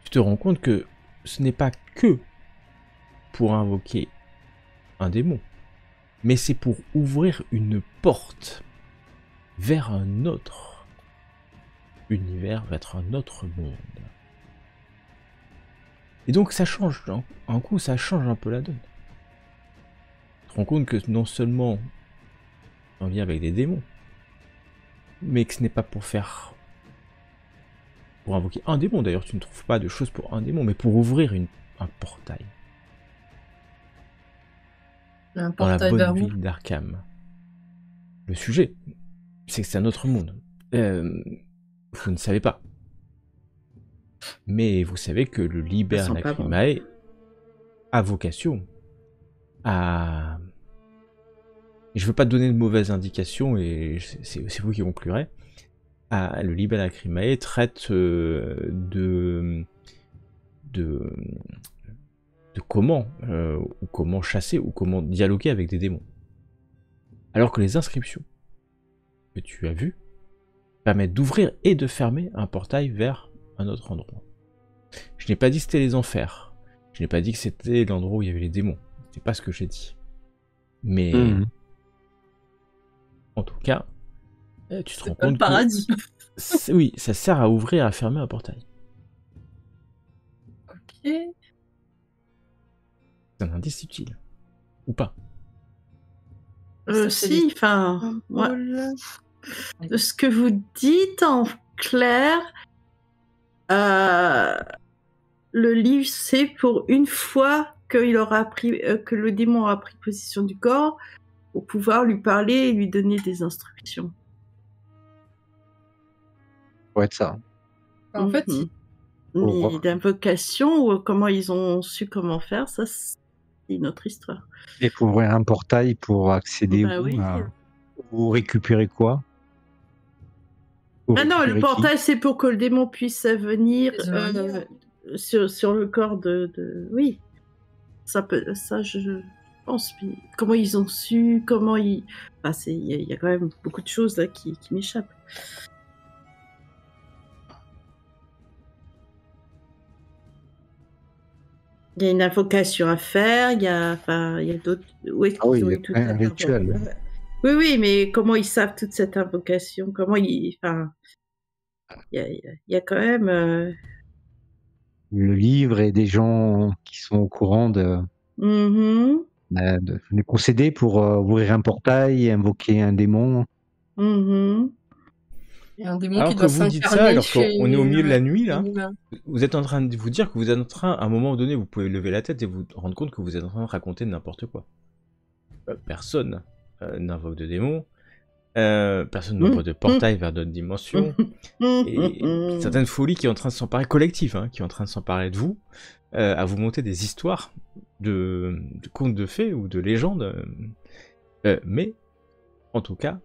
tu te rends compte que ce n'est pas que pour invoquer un démon, mais c'est pour ouvrir une porte vers un autre univers, vers un autre monde. Et donc ça change, un coup ça change un peu la donne. Tu te rends compte que non seulement en lien avec des démons, mais que ce n'est pas pour invoquer un démon, d'ailleurs tu ne trouves pas de choses pour un démon, mais pour ouvrir un portail. Un Dans la portail vers bonne où? ville d'Arkham. Le sujet, c'est que c'est un autre monde. Vous ne savez pas. Mais vous savez que le Liber Ça sent pas bon. Lacrimae a vocation à... Et je ne veux pas te donner de mauvaises indications, et c'est vous qui conclurez. Le Liber Lacrimae traite de comment, ou comment chasser, ou comment dialoguer avec des démons. Alors que les inscriptions que tu as vues permettent d'ouvrir et de fermer un portail vers un autre endroit. Je n'ai pas dit que c'était les enfers. Je n'ai pas dit que c'était l'endroit où il y avait les démons. C'est pas ce que j'ai dit. Mais Mhm. en tout cas, tu te rends Pas le compte paradis. que oui, ça sert à ouvrir et à fermer un portail. Ok. C'est un indice utile. Ou pas. Ça, c'est Si, enfin, moi, Symbole. de ce que vous dites en clair, euh, le livre, c'est pour une fois qu'il aura pris, que le démon aura pris possession du corps, pour pouvoir lui parler et lui donner des instructions. Faut être ça. En fait, Mhm. Faut Mais voir. d'invocation ou comment ils ont su comment faire, ça c'est une autre histoire. Il faut ouvrir un portail pour accéder Bah où, oui. ou récupérer quoi? Ou Ah non, le récupérer qui? portail c'est pour que le démon puisse venir Prisonnier. sur le corps de... Oui, ça peut, ça je pense. Puis, comment ils ont su, comment ils... Enfin, il y a quand même beaucoup de choses là qui m'échappent. Il y a une invocation à faire, il y a d'autres... Où est-ce Ah oui, qu'ils ont il y a eu toute un cette rituel. information? Oui, mais comment ils savent toute cette invocation? Comment ils... Enfin, il y a quand même... Le livre et des gens qui sont au courant mhm, des procédés pour ouvrir un portail et invoquer un démon. mhm. Il y a un démon Alors qui que doit vous dites ça, s'incarner alors chez qu'on est au milieu de la nuit, là, l'humain. vous êtes en train de vous dire que vous êtes en train, à un moment donné, vous pouvez lever la tête et vous rendre compte que vous êtes en train de raconter n'importe quoi. Personne n'invoque de démons, personne n'ouvre de portail vers d'autres dimensions, et une certaine folie qui est en train de s'emparer, collective, hein, qui est en train de s'emparer de vous, à vous monter des histoires de contes de fées ou de légendes, mais, en tout cas,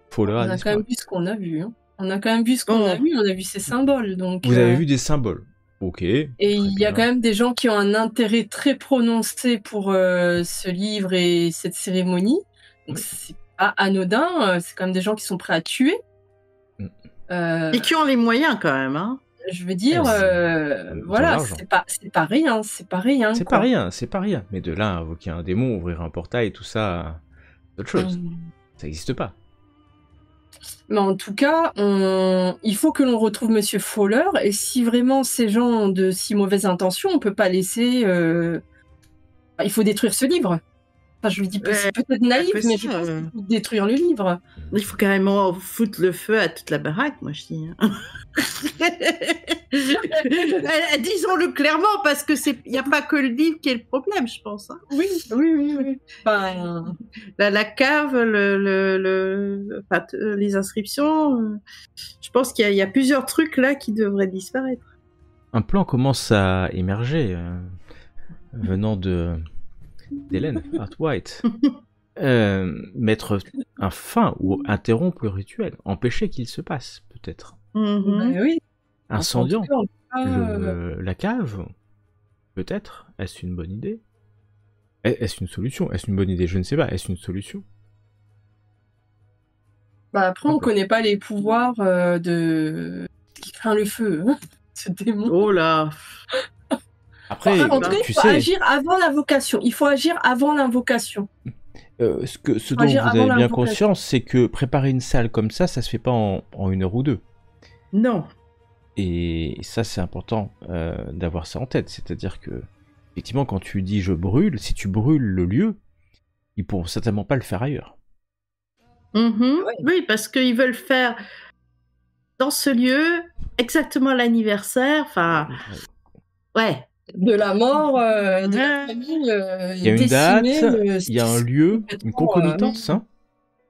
Fowler On a a quand disparu. même vu ce qu'on a vu. Hein. On a quand même vu ce qu'on Bon. a vu, on a vu ces symboles. Donc, Vous avez vu des symboles. Ok. Et très il y a bien. quand même des gens qui ont un intérêt très prononcé pour ce livre et cette cérémonie. Donc Oui. c'est pas anodin, c'est quand même des gens qui sont prêts à tuer. Mm. Et qui ont les moyens quand même, hein. Je veux dire, Ils ont voilà, l'argent. c'est pas rien, c'est pas rien. C'est quoi. pas rien, c'est pas rien. Mais de là à invoquer un démon, ouvrir un portail, tout ça, c'est autre chose. Ça n'existe pas. Mais en tout cas, il faut que l'on retrouve Monsieur Fowler. Et si vraiment ces gens ont de si mauvaises intentions, on peut pas laisser. Il faut détruire ce livre. Enfin, je lui dis, c'est peut-être naïf, peu mais ça, je pense qu'il faut détruire le livre. Il faut carrément foutre le feu à toute la baraque, moi je dis. Hein. Disons-le clairement, parce que il n'y a pas que le livre qui est le problème, je pense. Hein. Oui. Enfin, La cave, les inscriptions, je pense qu'il y a plusieurs trucs là qui devraient disparaître. Un plan commence à émerger venant d'Hélène Hartwhite. Mettre un fin ou interrompre le rituel, empêcher qu'il se passe, peut-être. Mhm. oui. Incendiant En tout cas, la cave, peut-être. Est-ce une bonne idée? Est-ce une solution? Est-ce une bonne idée? Je ne sais pas. Est-ce une solution? après, on connaît pas les pouvoirs de qui craint le feu, hein, ce démon. Oh là. Après, En tout cas, tu il faut sais, agir avant l'invocation. Il faut agir avant l'invocation. ce dont agir vous avant avez bien l'invocation. conscience, c'est que préparer une salle comme ça se fait pas en 1 heure ou 2. Non. Et ça, c'est important d'avoir ça en tête. C'est-à-dire que, effectivement, quand tu dis je brûle, si tu brûles le lieu, ils pourront certainement pas le faire ailleurs. Mhm. Ouais. Oui, parce qu'ils veulent faire dans ce lieu exactement l'anniversaire. Enfin, ouais. De la mort de la Ouais. famille. Il y a une date, il y a un lieu, une complètement, concomitance. Hein.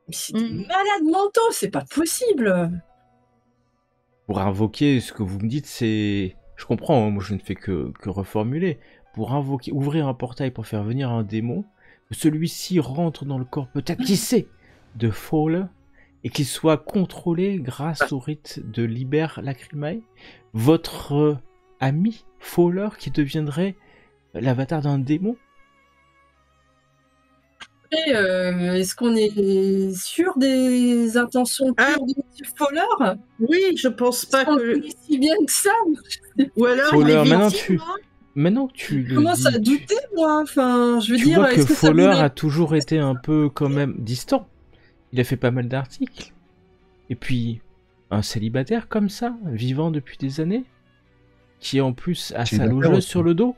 C'est des malades mentaux, c'est pas possible. Pour invoquer, ce que vous me dites, c'est... Je comprends, hein, moi je ne fais que reformuler. Pour invoquer, ouvrir un portail pour faire venir un démon, que celui-ci rentre dans le corps, peut-être qui sait, de Fowler, et qu'il soit contrôlé grâce au rite de Liber Lacrimae, votre ami Fowler qui deviendrait l'avatar d'un démon? Et, est-ce qu'on est sûr des intentions pures de M. Fowler? Oui, je pense pas On que. le connaît si bien que ça. Ou alors Fowler, il est maintenant victime. Maintenant que tu Je le commence dis, à douter, moi. Enfin, je veux tu dire, vois que est-ce que ça Fowler voulait... a toujours été un peu quand même distant. Il a fait pas mal d'articles. Et puis, un célibataire comme ça, vivant depuis des années, qui en plus a sa Célibataire logeuse aussi. sur le dos,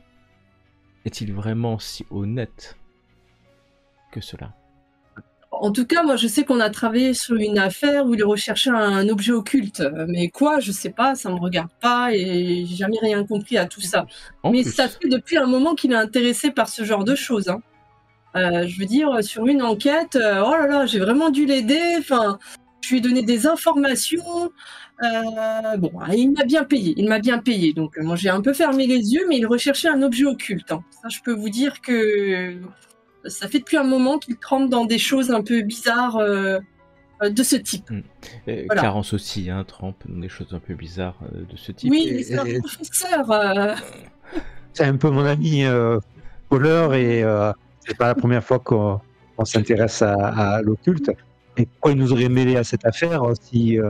est-il vraiment si honnête que cela? En tout cas, moi, je sais qu'on a travaillé sur une affaire où il recherchait un objet occulte. Mais quoi, je sais pas, ça me regarde pas et j'ai jamais rien compris à tout ça. En Mais plus, ça fait depuis un moment qu'il est intéressé par ce genre de choses. Hein. Je veux dire, sur une enquête, oh là là, j'ai vraiment dû l'aider. Enfin, je lui ai donné des informations. Bon, il m'a bien payé. Il m'a bien payé. Donc, moi, j'ai un peu fermé les yeux, mais il recherchait un objet occulte. Hein. Ça, je peux vous dire que ça fait depuis un moment qu'il trempe dans des choses un peu bizarres de ce type. Voilà. Clarence aussi, hein, trempe dans des choses un peu bizarres de ce type. Oui, mais c'est un professeur. C'est un peu mon ami Fowler et c'est pas la première fois qu'on s'intéresse à l'occulte. Et pourquoi il nous aurait mêlé à cette affaire s'il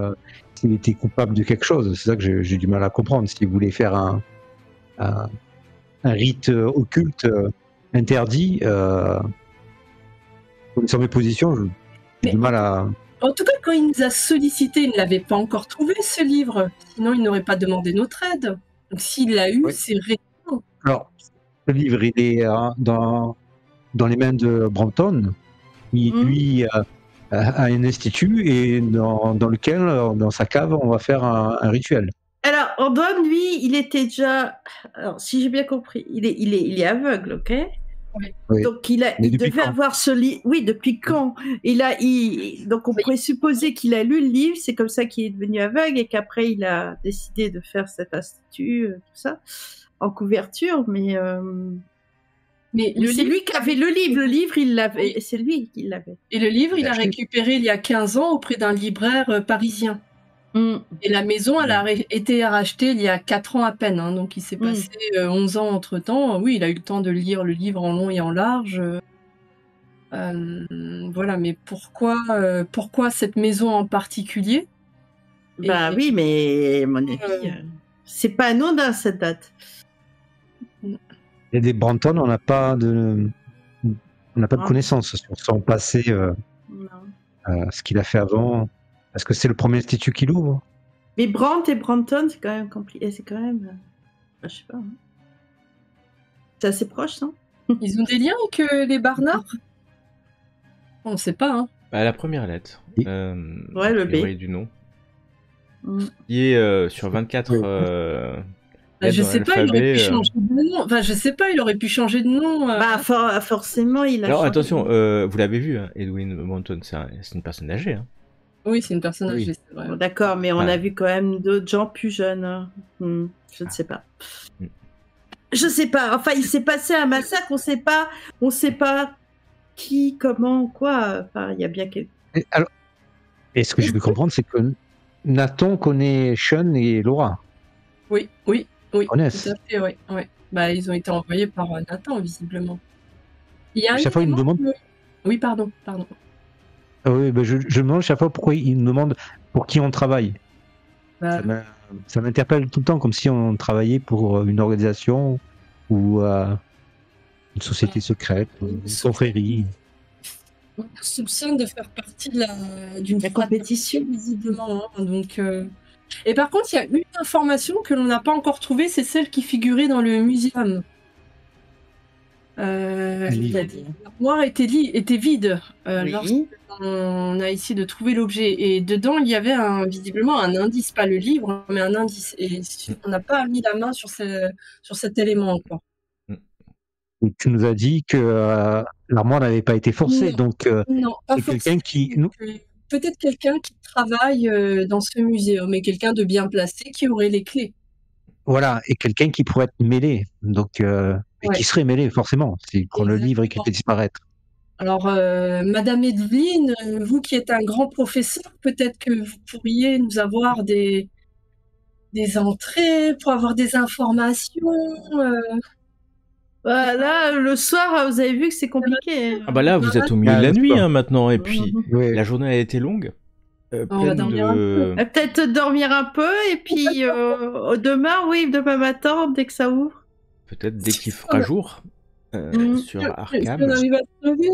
était coupable de quelque chose? C'est ça que j'ai du mal à comprendre. S'il voulait faire un rite occulte interdit, sur mes positions, j'ai du mal à... En tout cas, quand il nous a sollicité, il ne l'avait pas encore trouvé, ce livre. Sinon, il n'aurait pas demandé notre aide. Donc, s'il l'a eu, Oui. c'est récent. Alors, ce livre, il est dans les mains de Brampton. Lui a un institut et dans lequel, dans sa cave, on va faire un rituel. Alors, Ordon, lui, il était déjà. Alors, si j'ai bien compris, il est aveugle, ok? Oui. Donc, il Mais depuis devait quand avoir ce livre. Oui, depuis quand? Donc, on pourrait supposer qu'il a lu le livre, c'est comme ça qu'il est devenu aveugle et qu'après, il a décidé de faire cet institut, tout ça, en couverture, mais c'est lui qui avait le livre. Le livre, il l'avait. Et c'est lui qui l'avait. Et le livre, il a acheté. récupéré il y a 15 ans auprès d'un libraire parisien. Et la maison, elle a été rachetée il y a 4 ans à peine. Hein, donc, il s'est passé 11 ans entre-temps. Oui, il a eu le temps de lire le livre en long et en large. Voilà, mais pourquoi cette maison en particulier? Bah oui, mais à mon avis, c'est pas anodin cette date. Et des Brampton, on n'a pas de connaissances sur son passé, ce qu'il a fait avant. Est-ce que c'est le premier institut qu'il ouvre? Mais Brandt et Brampton, c'est quand même compliqué. C'est quand même, je sais pas. Hein. C'est assez proche, non? Ils ont des liens avec les Barnard? On ne sait pas. Hein. Bah, la première lettre. Oui. Ouais, le B. Du nom. Qui est sur 24. Je sais pas, il aurait pu changer de nom. Enfin, je sais pas, il aurait pu changer de nom. Bah, forcément, il a. Alors, changé. attention, vous l'avez vu, hein, Edwin Moulton, c'est une personne âgée. Hein. Oui, c'est une personne âgée, c'est vrai. Bon, d'accord, mais on a vu quand même d'autres gens plus jeunes. Hein. Je ne sais pas. Je sais pas. Enfin, il s'est passé un massacre. On sait pas qui, comment, quoi. Enfin, il y a bien quelque. Alors, et ce que je peux comprendre, c'est que Nathan connaît Sean et Laura. Oui. Connaissent. Tout à fait, oui. Bah, ils ont été envoyés par Nathan, visiblement. Il y a chaque fois, il nous demande. Oui, pardon. Ah oui, bah je me demande chaque fois pourquoi il nous demande pour qui on travaille. Bah, Ça m'interpelle tout le temps, comme si on travaillait pour une organisation ou une société secrète, une confrérie. on soupçonne de faire partie d'une compétition, visiblement. Hein, donc, Et par contre, il y a une information que l'on n'a pas encore trouvée, c'est celle qui figurait dans le muséum. L'armoire était vide lorsqu'on a essayé de trouver l'objet. Et dedans, il y avait visiblement un indice, pas le livre, mais un indice. Et on n'a pas mis la main sur cet élément encore. Et tu nous as dit que l'armoire n'avait pas été forcée, donc non, pas c'est quelqu'un qui... Peut-être quelqu'un qui travaille dans ce muséum, mais quelqu'un de bien placé qui aurait les clés. Voilà, et quelqu'un qui pourrait être mêlé, donc et qui serait mêlé forcément, si quand le livre est qui fait disparaître. Alors, Madame Edwin, vous qui êtes un grand professeur, peut-être que vous pourriez nous avoir des entrées pour avoir des informations. Là, le soir, vous avez vu que c'est compliqué. Ah bah là, vous êtes au milieu de la nuit maintenant, et puis la journée a été longue. On va dormir un peu. Peut-être dormir un peu, et puis demain matin, dès que ça ouvre. peut-être dès qu'il fera jour sur Si Arkham. on arrive à se lever,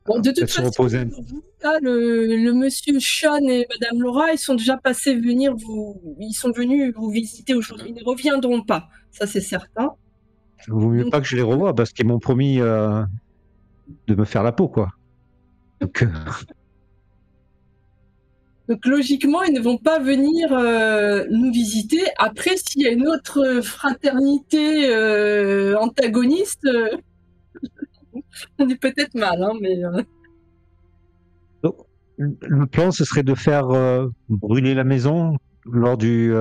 bon, de toute Peut-être se façon, reposer. là, le monsieur Sean et madame Laura, ils sont déjà passés ils sont venus vous visiter aujourd'hui. Ils ne reviendront pas, ça c'est certain. Il vaut mieux Donc- pas que je les revoie parce qu'ils m'ont promis de me faire la peau, quoi. Donc, Donc logiquement, ils ne vont pas venir nous visiter. Après, s'il y a une autre fraternité antagoniste, on est peut-être mal, hein, mais le plan, ce serait de faire brûler la maison lors du.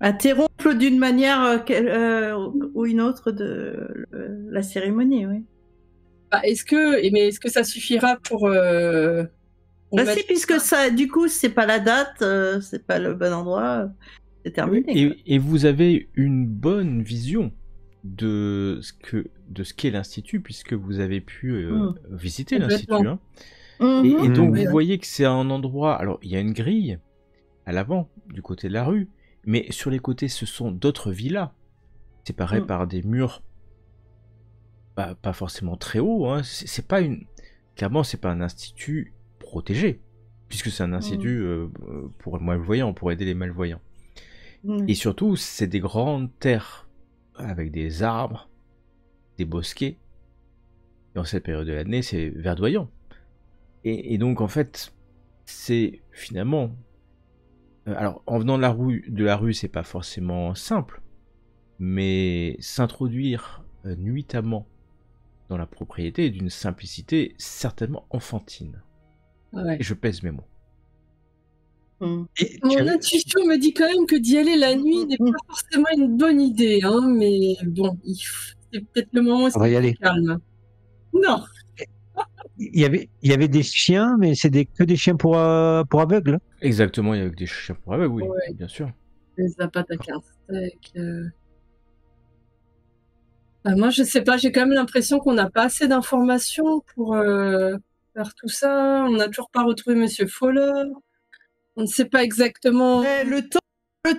Interrompre d'une manière ou une autre de la cérémonie, oui. bah, est-ce que ça suffira pour Bah mettre- si, puisque ça, du coup, c'est pas la date, c'est pas le bon endroit, c'est terminé. quoi. Et vous avez une bonne vision de ce qu'est l'Institut, puisque vous avez pu visiter Complètement. l'Institut. Hein. Et Mhm. donc Oui, vous voyez que c'est un endroit. Alors il y a une grille à l'avant, du côté de la rue, mais sur les côtés ce sont d'autres villas, séparées par des murs pas forcément très hauts. Hein. C'est pas clairement c'est pas un institut protégé, puisque c'est un institut pour les malvoyants, pour aider les malvoyants. Mhm. Et surtout c'est des grandes terres avec des arbres, des bosquets. Et en cette période de l'année c'est verdoyant. Et donc en fait, c'est finalement... alors en venant de la rue, c'est pas forcément simple, mais s'introduire nuitamment dans la propriété est d'une simplicité certainement enfantine. Ouais. Et je pèse mes mots. Mhm. Mon intuition me dit quand même que d'y aller la nuit n'est pas forcément une bonne idée, hein, mais bon, c'est peut-être le moment où On va y c'est aller. calme. Non, Il y avait des chiens, mais c'est que des chiens pour aveugles. Exactement, il y a des chiens pour aveugles, oui, Ouais. bien sûr. les attaques à un steak. Bah, moi, je sais pas, j'ai quand même l'impression qu'on n'a pas assez d'informations pour faire tout ça. On n'a toujours pas retrouvé Monsieur Fowler. On ne sait pas exactement. Le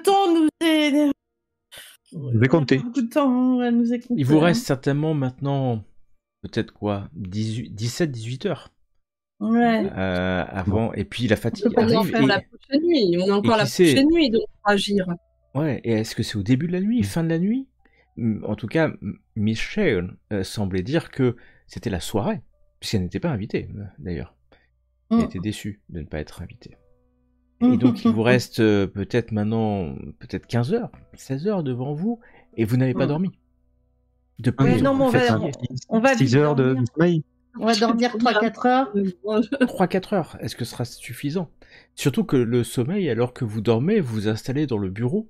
temps nous est... Vous compté. Beaucoup de temps, elle nous est compté. Il vous reste certainement maintenant, peut-être quoi, 17-18 heures Ouais. avant, et puis la On fatigue peut pas en arrive. faire la prochaine nuit. On a encore la qui sait prochaine nuit donc pour agir. Ouais, et est-ce que c'est au début de la nuit, fin de la nuit? En tout cas, Michelle semblait dire que c'était la soirée, puisqu'elle n'était pas invitée, d'ailleurs. Elle était déçue de ne pas être invitée. Et donc, il vous reste peut-être maintenant, peut-être 15 heures, 16 heures devant vous, et vous n'avez pas dormi. De plus Ouais, non, en mais plus fatigué. on va 6 vite heures de dormir. sommeil. On va dormir 3-4 heures. 3-4 heures, est-ce que ce sera suffisant? Surtout que le sommeil, alors que vous dormez, vous vous installez dans le bureau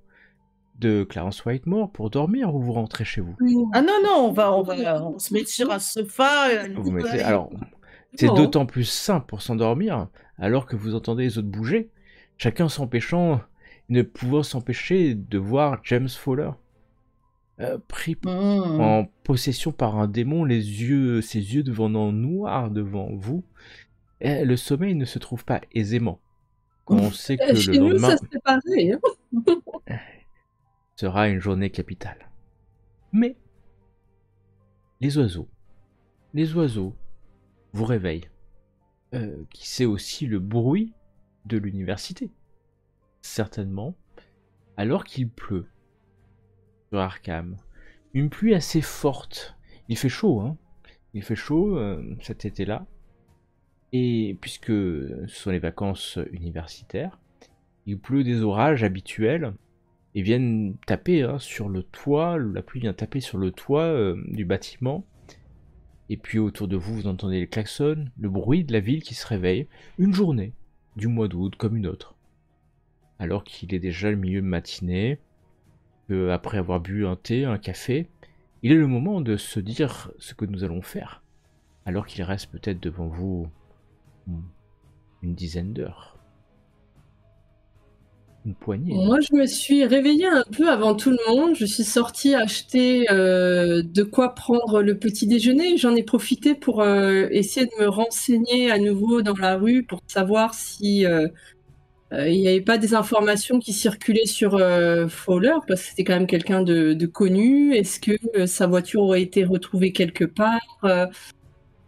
de Clarence Whitemore pour dormir, ou vous rentrez chez vous? Ah non, non, on se met sur un sofa. Vous mettez... Alors, c'est Non. d'autant plus simple pour s'endormir, alors que vous entendez les autres bouger, chacun ne pouvant s'empêcher de voir James Fowler pris en possession par un démon, ses yeux devenant noirs devant vous. Et le sommeil ne se trouve pas aisément. Quand on sait que Chez le nous, lendemain ça se pareil. Hein. sera une journée capitale. Mais les oiseaux vous réveillent. Qui c'est aussi le bruit de l'université. Certainement, alors qu'il pleut sur Arkham. Une pluie assez forte. Il fait chaud, hein. Il fait chaud cet été-là. Et puisque ce sont les vacances universitaires, il pleut des orages habituels et viennent taper sur le toit. La pluie vient taper sur le toit du bâtiment. Et puis autour de vous, vous entendez les klaxons, le bruit de la ville qui se réveille. Une journée du mois d'août comme une autre. Alors qu'il est déjà le milieu de matinée, après avoir bu un thé, un café, il est le moment de se dire ce que nous allons faire. Alors qu'il reste peut-être devant vous une dizaine d'heures. Une poignée. Moi, je me suis réveillée un peu avant tout le monde. Je suis sortie acheter de quoi prendre le petit déjeuner. J'en ai profité pour essayer de me renseigner à nouveau dans la rue pour savoir si il n'y avait pas des informations qui circulaient sur Fowler, parce que c'était quand même quelqu'un de connu. Est-ce que sa voiture aurait été retrouvée quelque part?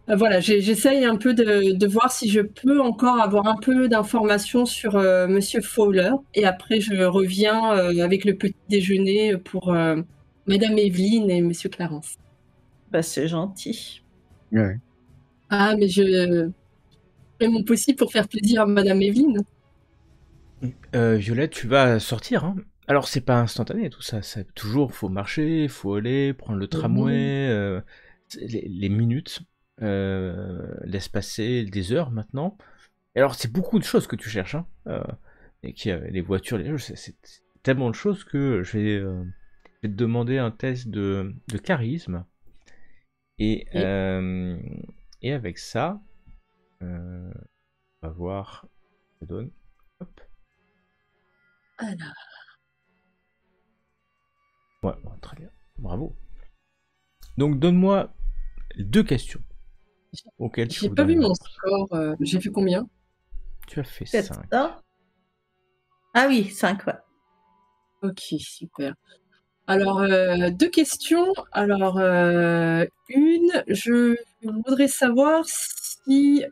Voilà, j'essaye un peu de voir si je peux encore avoir un peu d'informations sur Monsieur Fowler. Et après, je reviens avec le petit déjeuner pour Madame Evelyne et Monsieur Clarence. Bah, c'est gentil. Ouais. Ah, mais je fais mon possible pour faire plaisir à Madame Evelyne. Violette, tu vas sortir, hein. Alors, c'est pas instantané tout ça. Toujours, faut marcher, faut aller, prendre le tramway, les minutes laissent passer des heures maintenant. Et alors, c'est beaucoup de choses que tu cherches, hein. Et les voitures, c'est tellement de choses que je vais te demander un test de charisme. Et avec ça, on va voir ce que ça donne. Hop. Alors. Ouais, très bien. Bravo. Donc, donne-moi 2 questions auxquelles tu J'ai voudrais pas vu mon répondre. score. J'ai fait combien? Tu as fait Peut-être 5. ça. Ah oui, 5, ouais. Ok, super. Alors, 2 questions. Alors, une, je voudrais savoir si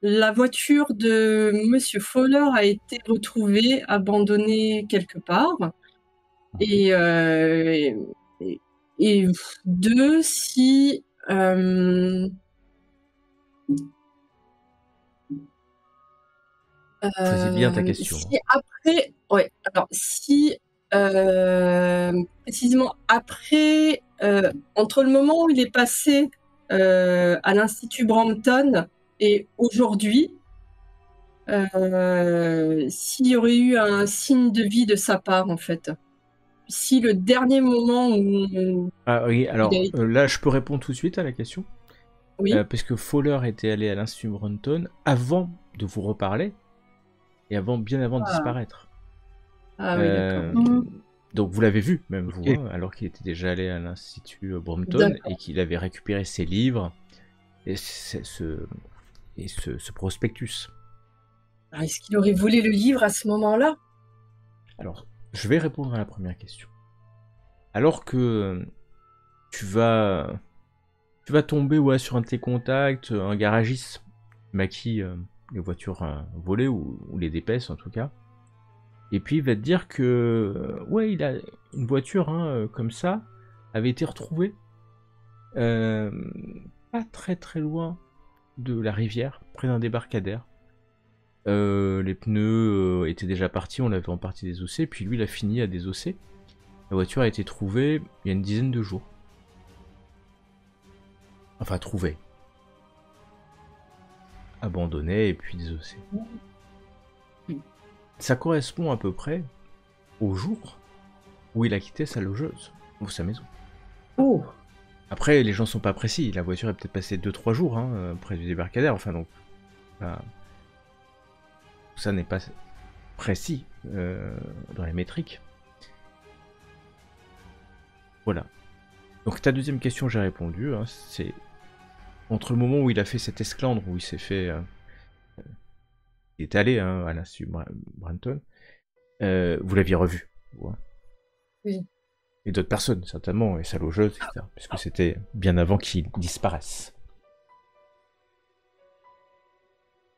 la voiture de Monsieur Fowler a été retrouvée abandonnée quelque part. Et 2, si Choisis bien ta question. si après, ouais, alors si précisément après, entre le moment où il est passé à l'Institut Brampton et aujourd'hui, s'il y aurait eu un signe de vie de sa part, en fait. Si le dernier moment où Ah oui, alors il a... là, je peux répondre tout de suite à la question. Oui. Parce que Fowler était allé à l'Institut Brampton avant de vous reparler et bien avant de disparaître. Ah oui, d'accord. Donc vous l'avez vu, même vous, Ok. hein, alors qu'il était déjà allé à l'Institut Brampton D'accord. et qu'il avait récupéré ses livres et ce prospectus. Alors, est-ce qu'il aurait volé le livre à ce moment-là? Alors, je vais répondre à la première question. Alors que tu vas tomber sur un de tes contacts, un garagiste qui maquille les voitures volées ou les dépeces en tout cas. Et puis il va te dire que il a une voiture comme ça avait été retrouvée pas très très loin de la rivière, près d'un débarcadère. Les pneus étaient déjà partis, on l'avait en partie désossé, puis lui il a fini à désosser. La voiture a été trouvée il y a une dizaine de jours. Enfin, trouvée. Abandonnée et puis désossée. Ça correspond à peu près au jour où il a quitté sa logeuse ou sa maison. Oh. Après, les gens sont pas précis. La voiture est peut-être passée 2-3 jours près du débarcadère. Enfin, donc, ça n'est pas précis dans les métriques. Voilà. Donc, ta deuxième question, j'ai répondu. C'est entre le moment où il a fait cette esclandre, où il s'est fait... il est allé à l'Institut Brampton. Vous l'aviez revu. Ouais. Oui. Et d'autres personnes, certainement, et sa logeuse, etc. Puisque c'était bien avant qu'il disparaisse.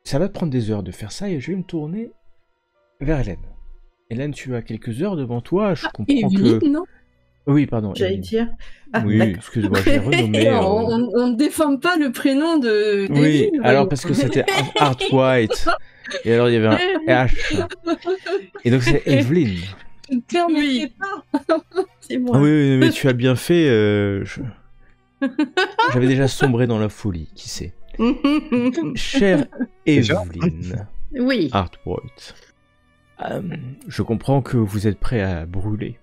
Ça va te prendre des heures de faire ça, et je vais me tourner vers Hélène. Hélène, tu as quelques heures devant toi, je comprends Evelyne, que... non? Oui, pardon. J'allais Evelyne. dire. Ah, Oui, d'accord. excuse-moi, je l'ai renommé. Non, on ne déforme pas le prénom de Oui, d'Evelyne, alors voyons. parce que c'était Art White, et alors il y avait un H. Et donc c'est Evelyne. Je ne permettrai Oui. pas. C'est moi. Ah oui, mais tu as bien fait. J'avais déjà sombré dans la folie, qui sait. Chère Déjà Evelyne, Oui. Art White, je comprends que vous êtes prêt à brûler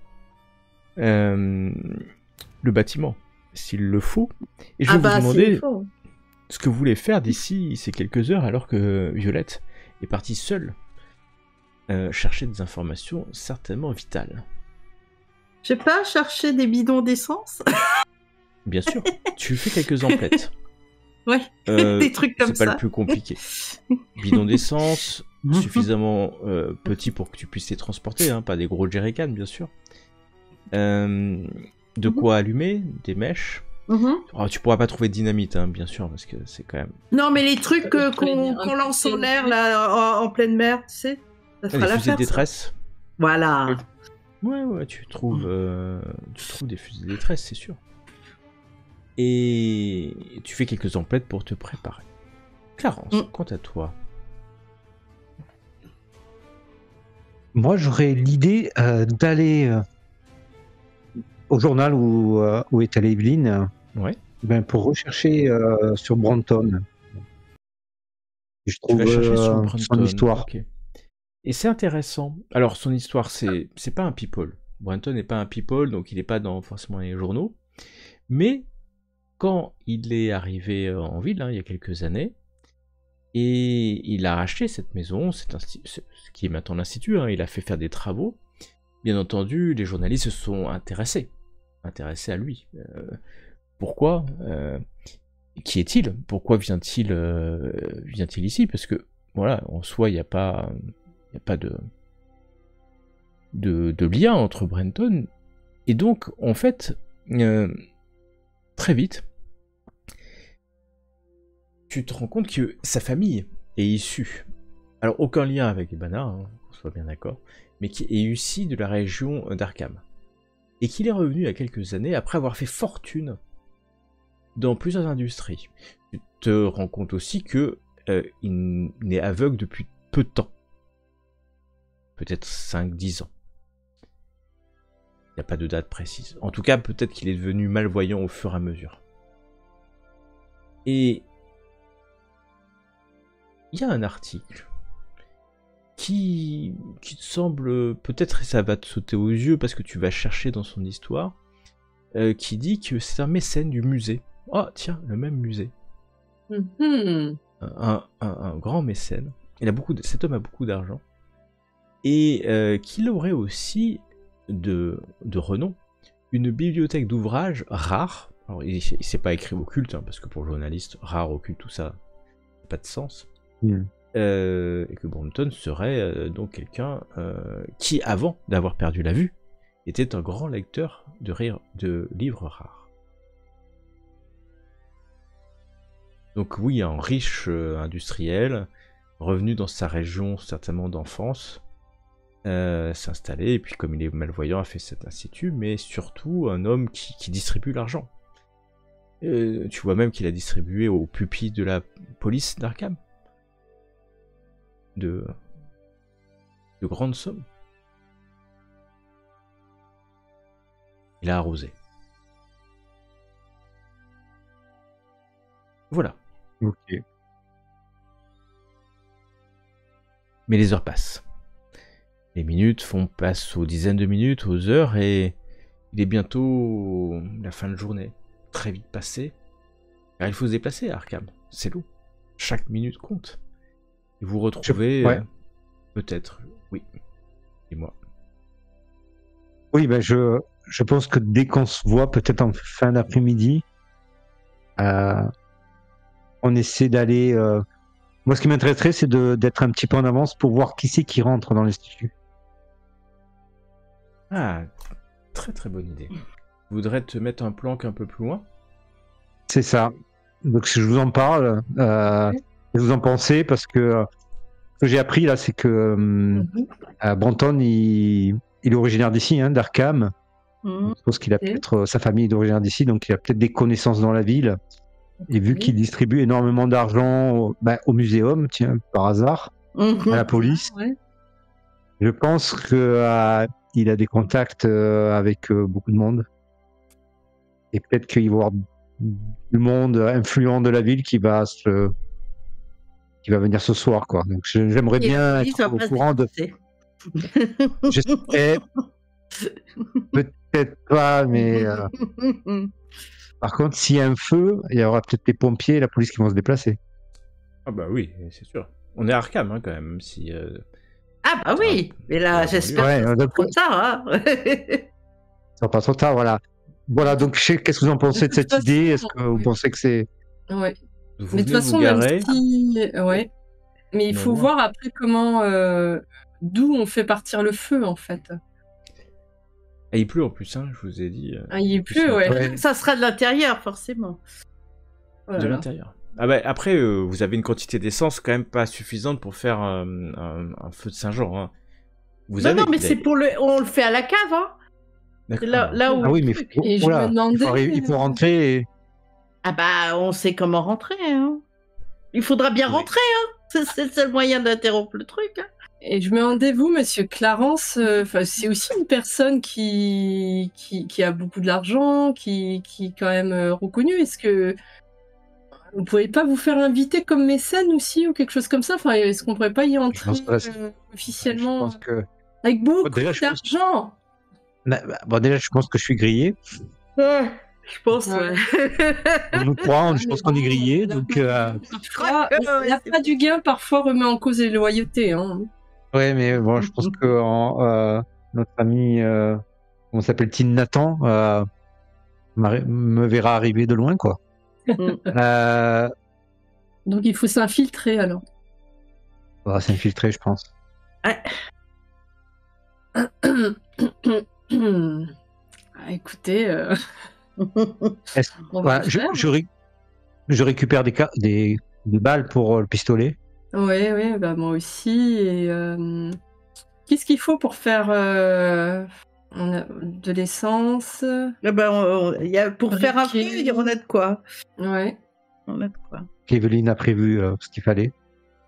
le bâtiment, s'il le faut. Et je vais vous c'est demander faux. ce que vous voulez faire d'ici ces quelques heures, alors que Violette est partie seule chercher des informations certainement vitales. Je sais pas, chercher des bidons d'essence. Bien sûr, tu fais quelques emplettes. Ouais, des trucs comme c'est pas ça. le plus compliqué. Bidon d'essence, suffisamment petits pour que tu puisses les transporter, hein, pas des gros jerrycans bien sûr. De quoi allumer, des mèches. Alors, tu pourras pas trouver de dynamite, hein, bien sûr, parce que c'est quand même... Non, mais les trucs qu'on lance en l'air là, en pleine mer, tu sais, ça fera des fusées l'affaire. de détresse. Voilà. Ouais, tu trouves des fusées de détresse, c'est sûr. Et tu fais quelques emplettes pour te préparer. Clarence, quant à toi. Moi, j'aurais l'idée d'aller au journal où est allée Evelyne, pour rechercher sur Brunton. Je trouve son histoire. Okay. Et c'est intéressant. Alors, son histoire, c'est pas un people. Brunton n'est pas un people, donc il n'est pas forcément dans les journaux. Mais quand il est arrivé en ville, il y a quelques années, et il a racheté cette maison, ce qui est maintenant l'institut, il a fait faire des travaux. Bien entendu, les journalistes se sont intéressés à lui. Pourquoi qui est-il? Pourquoi vient-il ici? Parce que, voilà, en soi, il n'y a pas de lien entre Brunton. Et donc, en fait, très vite, tu te rends compte que sa famille est issue, alors aucun lien avec les Banner, qu'on soit bien d'accord, mais qui est issue de la région d'Arkham. Et qu'il est revenu il y a quelques années après avoir fait fortune dans plusieurs industries. Tu te rends compte aussi que il est aveugle depuis peu de temps. Peut-être 5-10 ans. Il n'y a pas de date précise. En tout cas, peut-être qu'il est devenu malvoyant au fur et à mesure. Et il y a un article qui te semble, peut-être ça va te sauter aux yeux parce que tu vas chercher dans son histoire, qui dit que c'est un mécène du musée. Oh tiens, le même musée. Un grand mécène. Cet homme a beaucoup d'argent. Et qu'il aurait aussi de renom une bibliothèque d'ouvrages rares. Alors il ne s'est pas écrit occulte, parce que pour le journaliste, rare, occulte, tout ça, n'a pas de sens. Et que Brunton serait donc quelqu'un qui, avant d'avoir perdu la vue, était un grand lecteur de livres rares. Donc oui, un riche industriel, revenu dans sa région certainement d'enfance, s'installer, et puis comme il est malvoyant, a fait cet institut, mais surtout un homme qui distribue l'argent. Tu vois même qu'il a distribué aux pupilles de la police d'Arkham de grandes sommes. Il a arrosé. Voilà. Ok. Mais les heures passent. Les minutes passent aux dizaines de minutes, aux heures, et il est bientôt la fin de journée. Très vite passé. Car il faut se déplacer à Arkham. C'est long. Chaque minute compte. Et vous retrouvez peut-être. Oui. Dis-moi. Oui, je pense que dès qu'on se voit, peut-être en fin d'après-midi, on essaie d'aller... Moi, ce qui m'intéresserait, c'est d'être un petit peu en avance pour voir qui c'est qui rentre dans l'institut. Ah, très très bonne idée. Tu voudrais te mettre un planque un peu plus loin? C'est ça. Donc, si je vous en parle, vous en pensez, parce que ce que j'ai appris là, c'est que Brunton, il est originaire d'ici, d'Arkham. Je pense qu'il a peut-être sa famille est d'origine d'ici, donc il a peut-être des connaissances dans la ville. Et vu qu'il distribue énormément d'argent au muséum, tiens, par hasard, à la police, je pense que il a des contacts avec beaucoup de monde. Et peut-être qu'il va y avoir du monde influent de la ville qui va venir ce soir, quoi. Donc j'aimerais bien être au courant de... Peut-être pas, mais... Par contre, s'il y a un feu, il y aura peut-être les pompiers et la police qui vont se déplacer. Ah bah oui, c'est sûr. On est à Arkham, quand même, si... Ah bah oui, mais là, j'espère que c'est pas trop tard. Ça va pas trop tard, voilà. Voilà, donc qu'est-ce que vous en pensez de cette idée? Est-ce que vous pensez que c'est... Ouais. Vous Mais de toute façon, même si... Mais il Non, faut loin. voir après comment, d'où on fait partir le feu, en fait. Ah, il pleut en plus, hein, je vous ai dit. Ah, il en plus, pleut, ce ouais. matin, Ouais. Ça sera de l'intérieur, forcément. Oh là de là. l'intérieur. Ah bah, après, vous avez une quantité d'essence quand même pas suffisante pour faire un feu de Saint-Jean. Hein. Vous Non, avez. non, mais c'est pour le. On le fait à la cave, hein. D'accord. C'est là où. Ah oui, mais Et je me voilà, demandais, il faut rentrer. Ah bah, on sait comment rentrer, hein. Il faudra bien Oui. rentrer, hein. C'est le seul moyen d'interrompre le truc, hein. Et je me demandais, vous, monsieur Clarence, c'est aussi une personne qui a beaucoup de l'argent, qui est quand même reconnue. Est-ce que vous pouvez pas vous faire inviter comme mécène aussi ou quelque chose comme ça? Enfin, est-ce qu'on pourrait pas y entrer pense que là, je officiellement pense que. avec beaucoup Déjà, je pense- d'argent? Bon, déjà, je pense que je suis grillé. Ouais, je pense, Ouais. On nous croit, je pense qu'on est grillé. La Donc, pas du gain parfois remet en cause les loyautés. Hein. ouais, mais bon, je pense que notre ami, on s'appelle Tin Nathan, me verra arriver de loin, quoi. Donc il faut s'infiltrer alors. On va s'infiltrer, je pense. Ah, écoutez, Est-ce- on va ouais, le faire. je récupère des balles pour le pistolet. Ouais, bah moi aussi. Et qu'est-ce qu'il faut pour faire on a de l'essence? Ah bah, pour faire un feu, on a de quoi. Ouais. On a de quoi. Qu'Evelyne a prévu ce qu'il fallait.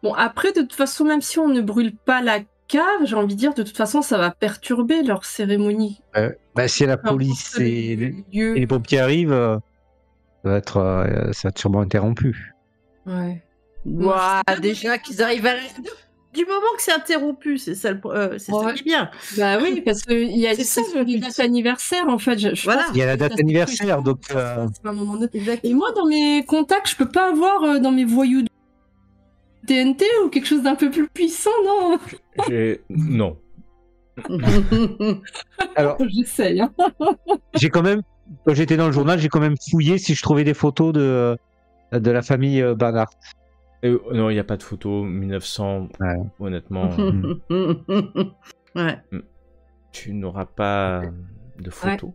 Bon, après, de toute façon, même si on ne brûle pas la cave, j'ai envie de dire, de toute façon, ça va perturber leur cérémonie. Bah, si la Peu importe police le et lieu. les pompiers arrivent, ça va être sûrement interrompu. Ouais. Ouah, déjà qu'ils arrivent à. Du moment que c'est interrompu, c'est ça, c'est ça Ouais. qui est bien. Bah oui, parce qu'il y a C'est ça, une date anniversaire, en fait. Je Voilà. pense Il y a la que date ça se anniversaire, fait, donc à un moment donné. Et moi, dans mes contacts, je peux pas avoir dans mes voyous de TNT ou quelque chose d'un peu plus puissant, non? Non. alors J'essaye. Hein. j'ai quand même, quand j'étais dans le journal, j'ai quand même fouillé si je trouvais des photos de la famille Barnard. Non, il n'y a pas de photo. 1900, Ouais. honnêtement, Ouais. tu n'auras pas de photos.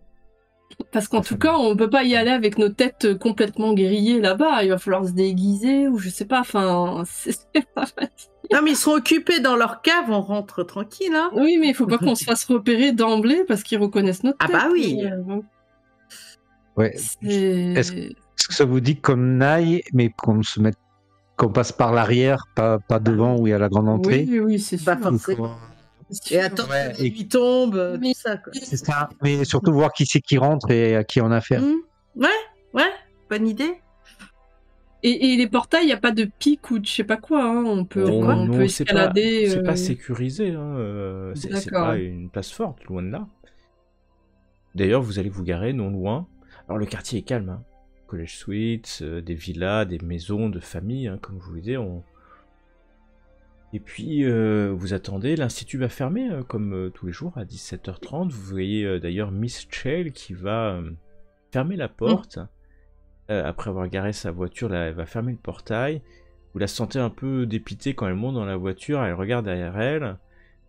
Parce qu'en tout cas, on peut pas y aller avec nos têtes complètement grillées là-bas. Il va falloir se déguiser ou je sais pas. Enfin, c'est pas facile. Non, mais ils sont occupés dans leur cave, on rentre tranquille, hein. Oui, mais il faut pas qu'on se fasse repérer d'emblée parce qu'ils reconnaissent notre Ah tête. bah oui. Ouais. Est-ce que ça vous dit qu'on aille, mais qu'on passe par l'arrière, pas devant où il y a la grande entrée? Oui, c'est sûr. Bah, forcément. Et attends, Ouais, que la nuit tombe, Mais- tout ça, quoi. C'est ça. Mais surtout voir qui c'est qui rentre et à qui on a affaire. Ouais, bonne idée. Et les portails, il n'y a pas de pic ou de je sais pas quoi. Hein. On peut Non, c'est escalader. pas sécurisé. Hein. C'est D'accord. pas une place forte, loin de là. D'ailleurs, vous allez vous garer non loin. Alors, le quartier est calme. Hein. College suites, des villas, des maisons de famille, hein, comme je vous le disais. Et puis, vous attendez. L'institut va fermer, comme tous les jours, à 17h30. Vous voyez d'ailleurs Miss Chell qui va fermer la porte. Après avoir garé sa voiture, là, elle va fermer le portail. Vous la sentez un peu dépitée quand elle monte dans la voiture, elle regarde derrière elle,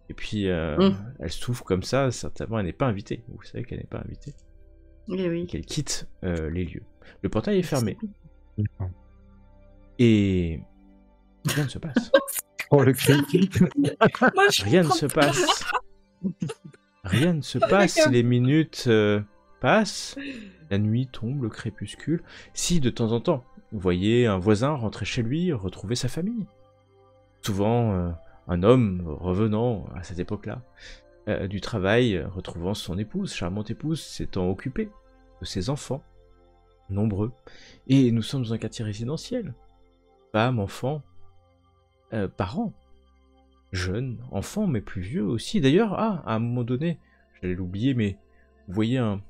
et puis elle souffle comme ça, certainement elle n'est pas invitée. Vous savez qu'elle n'est pas invitée. Oui. Et qu'elle quitte les lieux. Le portail est fermé. Et rien ne se passe. Oh, le cri. Rien ne se passe. Rien ne se passe, les minutes passent. La nuit tombe, le crépuscule. Si, de temps en temps, vous voyez un voisin rentrer chez lui, retrouver sa famille. Souvent, un homme revenant à cette époque-là du travail, retrouvant son épouse, charmante épouse, s'étant occupée de ses enfants, nombreux. Et nous sommes dans un quartier résidentiel. Femmes, enfants, parents, jeunes, enfants, mais plus vieux aussi. D'ailleurs, à un moment donné, j'allais l'oublier, mais vous voyez un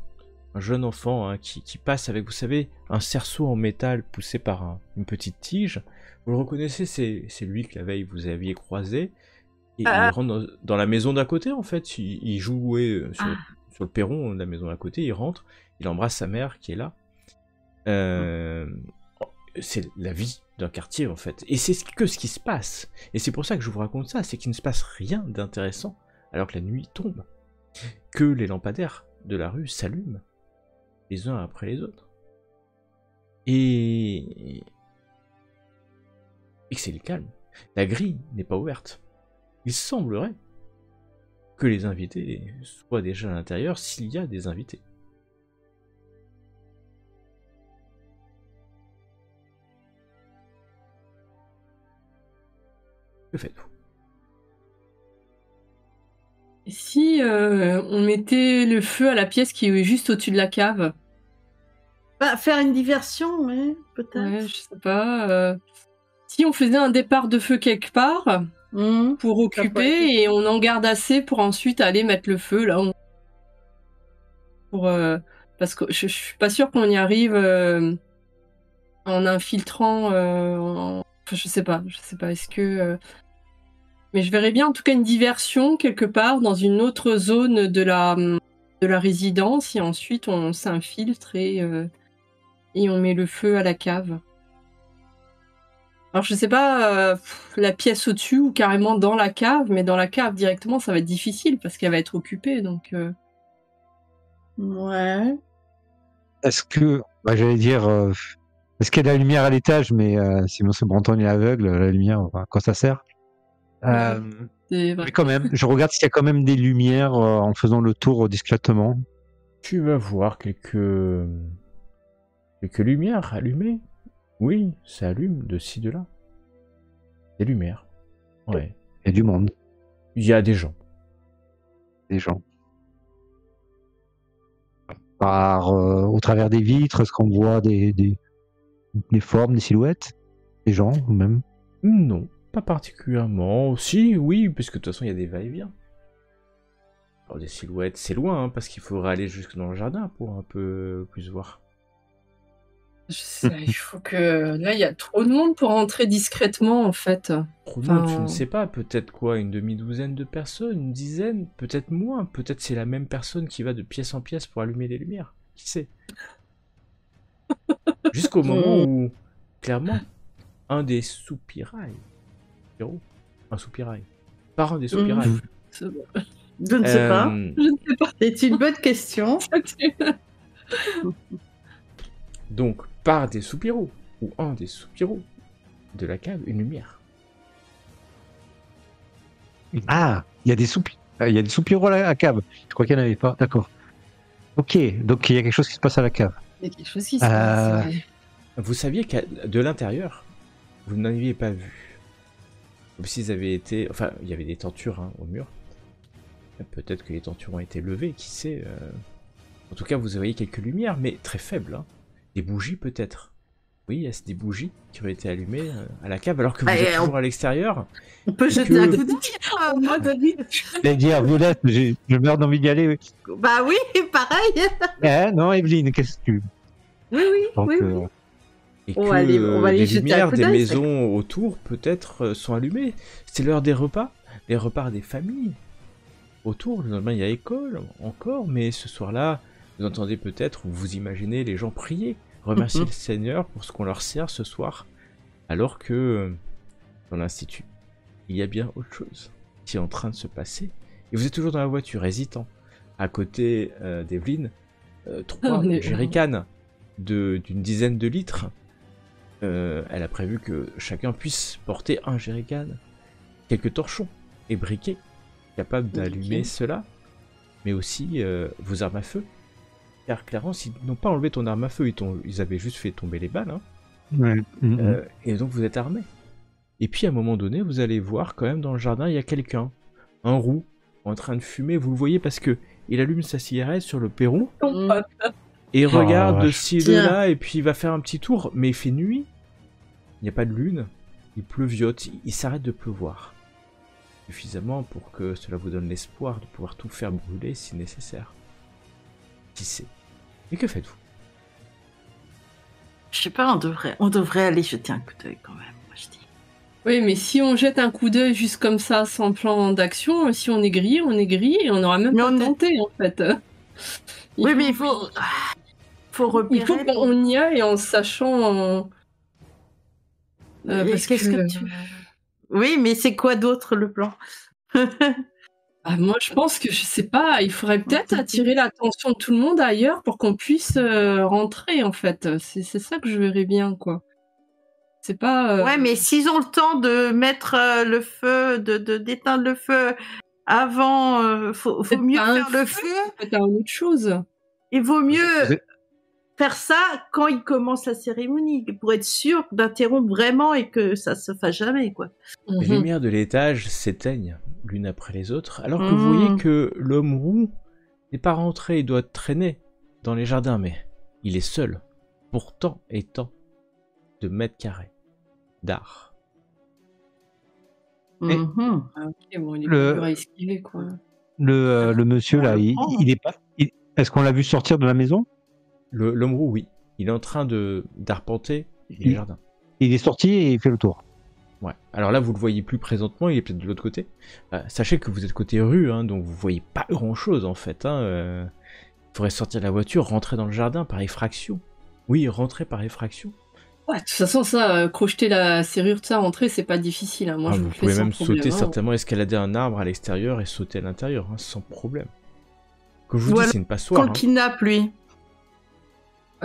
jeune enfant qui passe avec, vous savez, un cerceau en métal poussé par une petite tige. Vous le reconnaissez, c'est lui que la veille vous aviez croisé. Et il rentre dans la maison d'à côté, en fait. Il jouait sur le perron de la maison d'à côté, il rentre, il embrasse sa mère qui est là. C'est la vie d'un quartier en fait. Et c'est que ce qui se passe. Et c'est pour ça que je vous raconte ça, c'est qu'il ne se passe rien d'intéressant alors que la nuit tombe. Que les lampadaires de la rue s'allument les uns après les autres. Et que c'est le calme. La grille n'est pas ouverte. Il semblerait que les invités soient déjà à l'intérieur s'il y a des invités. Que faites-vous? Et si on mettait le feu à la pièce qui est juste au-dessus de la cave? Bah, faire une diversion, ouais, peut-être. Ouais, je sais pas. Si on faisait un départ de feu quelque part pour occuper et on en garde assez pour ensuite aller mettre le feu là. Parce que je suis pas sûre qu'on y arrive en infiltrant. Enfin, je sais pas. Est-ce que mais je verrais bien en tout cas une diversion quelque part dans une autre zone de la résidence et ensuite on s'infiltre et on met le feu à la cave. Alors je sais pas la pièce au-dessus ou carrément dans la cave, mais dans la cave directement ça va être difficile parce qu'elle va être occupée donc. Ouais. Est-ce que, j'allais dire, est-ce qu'il y a de la lumière à l'étage, mais si M. Branton est aveugle, la lumière, à quoi ça sert? C'est vrai. Mais quand même, je regarde s'il y a quand même des lumières en faisant le tour discrètement. Tu vas voir quelques lumières allumées. Oui, ça allume de ci, de là. Des lumières. Ouais. Il y a du monde, Il y a des gens. des gens. Au travers des vitres, est-ce qu'on voit des formes, des silhouettes? Des gens, même? Non, pas particulièrement. Si, oui, parce que de toute façon, il y a des va-et-vient. Alors, des silhouettes, c'est loin, hein, parce qu'il faudra aller jusque dans le jardin pour un peu plus voir. Je sais, il faut que. Là, il y a trop de monde pour entrer discrètement, en fait. Trop de monde, tu ne sais pas, peut-être quoi, une demi-douzaine de personnes, une dizaine, peut-être moins, peut-être c'est la même personne qui va de pièce en pièce pour allumer les lumières, qui sait. Jusqu'au moment où, clairement, un des soupirails, un soupirail, par un des soupirails. Je ne sais pas. Je ne sais pas. C'est une bonne question. Donc, par des soupiraux, ou un des soupiraux de la cave, une lumière. Ah, il y a des soupiraux à la cave. Je crois qu'il n'y en avait pas. D'accord. Ok, donc il y a quelque chose qui se passe à la cave. Il y a quelque chose qui se passe. Ouais. Vous saviez que de l'intérieur, vous n'en aviez pas vu. Comme s'ils avaient été... Enfin, il y avait des tentures au mur. Peut-être que les tentures ont été levées, qui sait. En tout cas, vous voyez quelques lumières, mais très faibles. Hein. Des bougies, peut-être. Oui, il y a des bougies qui ont été allumées à la cave, alors que vous êtes toujours à l'extérieur. On peut jeter un coup d'œil. Moi, David. Dire, Violette, je meurs d'envie d'y aller. Oui. Bah oui, pareil. Non, Evelyne, qu'est-ce que tu... Oui. Donc, oui. Et On que va aller les jeter un lumières coup des d'œil, maisons autour, peut-être, sont allumées. C'est l'heure des repas. Les repas des familles. Autour, le lendemain, il y a école, encore, mais ce soir-là, vous entendez peut-être, ou vous imaginez les gens prier, remercier le Seigneur pour ce qu'on leur sert ce soir, alors que, dans l'institut, il y a bien autre chose qui est en train de se passer. Et vous êtes toujours dans la voiture, hésitant. À côté d'Evelyne, 3 jerrycans d'une dizaine de litres. Elle a prévu que chacun puisse porter un jerrycan, quelques torchons et briquets, capables d'allumer cela, mais aussi vos armes à feu. Car clairement, s'ils n'ont pas enlevé ton arme à feu, ils avaient juste fait tomber les balles. Hein. Ouais. Et donc vous êtes armés. Et puis à un moment donné, vous allez voir quand même dans le jardin, il y a quelqu'un, un roux, en train de fumer. Vous le voyez parce que il allume sa cigarette sur le perron et il regarde de ci de là, et puis il va faire un petit tour. Mais il fait nuit, il n'y a pas de lune, il pleuviote, il s'arrête de pleuvoir. Suffisamment pour que cela vous donne l'espoir de pouvoir tout faire brûler si nécessaire. Qui sait? Et que faites-vous? Je sais pas, on devrait aller jeter un coup d'œil quand même, moi je dis. Oui, mais si on jette un coup d'œil juste comme ça, sans plan d'action, si on est grillé, et on n'aura même pas tenté en fait. Mais il faut repérer. Il faut qu'on y aille en sachant Qu'est-ce que tu... Oui, mais c'est quoi d'autre le plan? Moi, je pense que, je sais pas, il faudrait peut-être attirer l'attention de tout le monde ailleurs pour qu'on puisse rentrer, en fait. C'est ça que je verrais bien, quoi. C'est pas... Ouais, mais s'ils ont le temps de mettre le feu, d'éteindre le feu avant, faut mieux faire le feu. C'est une autre chose. Il vaut mieux faire ça quand il commence la cérémonie, pour être sûr d'interrompre vraiment et que ça se fasse jamais, quoi. Les lumières de l'étage s'éteignent l'une après les autres, alors que vous voyez que l'homme roux n'est pas rentré, il doit traîner dans les jardins, mais il est seul, pourtant étant de mètres carrés d'art. Ok, bon, il est plus dur à esquiver, quoi. Le monsieur, là, il est pas... Est-ce qu'on l'a vu sortir de la maison? L'homme roux, oui. Il est en train d'arpenter les jardins. Il est sorti et il fait le tour. Ouais. Alors là, vous le voyez plus présentement, il est peut-être de l'autre côté. Sachez que vous êtes côté rue, hein, donc vous voyez pas grand-chose en fait. Il faudrait sortir de la voiture, rentrer dans le jardin par effraction. Oui, rentrer par effraction. Ouais, de toute façon, ça, crocheter la serrure de ça, rentrer, c'est pas difficile. Hein. Moi, je vous le fais pouvez sans même problème, sauter, hein. certainement escalader un arbre à l'extérieur et sauter à l'intérieur, hein, sans problème. Comme je vous dis, c'est une passoire. Qu'on le kidnappe, lui.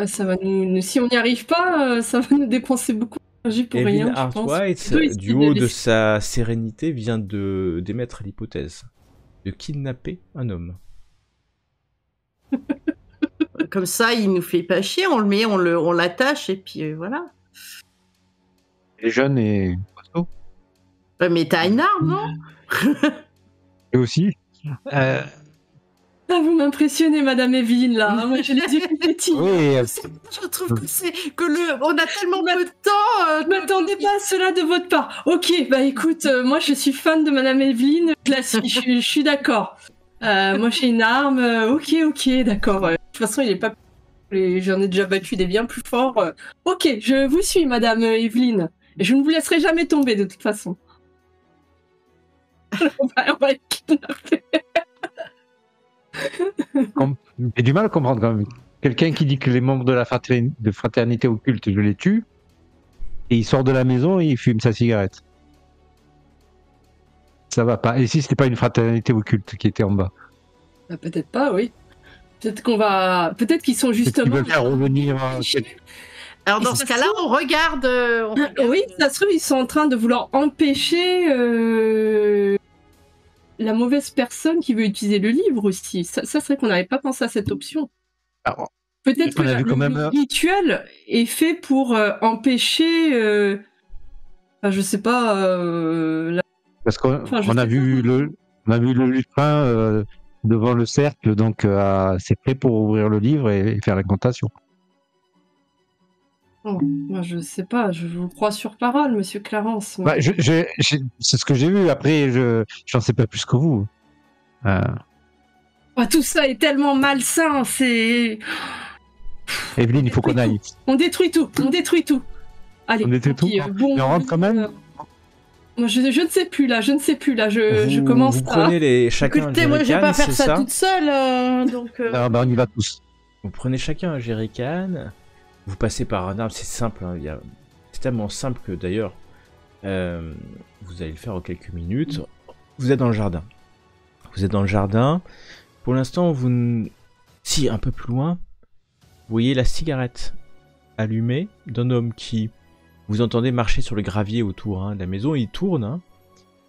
Ça va si on n'y arrive pas, ça va nous dépenser beaucoup d'énergie pour Evelyn rien, je pense. Artwhite, du haut de sa sérénité, vient d'émettre l'hypothèse de kidnapper un homme. Comme ça, il nous fait pas chier, on le met, on l'attache et puis voilà. Il est jeune et costaud. Mais t'as une arme, non? Et aussi. Vous m'impressionnez, Madame Evelyne, là. Moi, j'ai les yeux qui pétillent. Oui. Je trouve que on a tellement peu de temps. Je m'attendais pas à cela de votre part. Ok, bah écoute, moi, je suis fan de Madame Evelyne. Classique, je suis d'accord. Moi, j'ai une arme. Ok, d'accord. De toute façon, il est pas... J'en ai déjà battu des bien plus forts. Ok, je vous suis, Madame Evelyne. Et je ne vous laisserai jamais tomber, de toute façon. on va être kidnappés. J'ai du mal à comprendre quand même. Quelqu'un qui dit que les membres de la fraternité occulte, je les tue, et il sort de la maison et il fume sa cigarette. Ça va pas. Et si c'était pas une fraternité occulte qui était en bas? Bah, peut-être pas, oui. Peut-être qu'ils sont justement... Ils veulent faire revenir... Alors dans ce cas-là, on regarde. Oui, ça se trouve, ils sont en train de vouloir empêcher la mauvaise personne qui veut utiliser le livre aussi. Ça serait qu'on n'avait pas pensé à cette option. Peut-être que le rituel est fait pour empêcher... je sais pas... Parce qu'on a vu le lutrin devant le cercle, donc c'est prêt pour ouvrir le livre et faire l'incantation. Oh, moi, je sais pas, je vous crois sur parole, monsieur Clarence. Bah, c'est ce que j'ai vu, après, j'en sais pas plus que vous. Tout ça est tellement malsain, c'est... Evelyne, il faut qu'on aille. On détruit tout. Allez, on détruit tout. Bon, mais on rentre quand même. Moi, je ne sais plus là, je commence vous prenez chacun un jerrycan, moi je vais pas faire ça toute seule, donc... Bah, on y va tous. Vous prenez chacun un jerrycan. Vous passez par un arbre, c'est simple, hein, c'est tellement simple que d'ailleurs, vous allez le faire en quelques minutes. Vous êtes dans le jardin. Pour l'instant, si, un peu plus loin, vous voyez la cigarette allumée d'un homme qui... Vous entendez marcher sur le gravier autour de la maison, il tourne. Hein,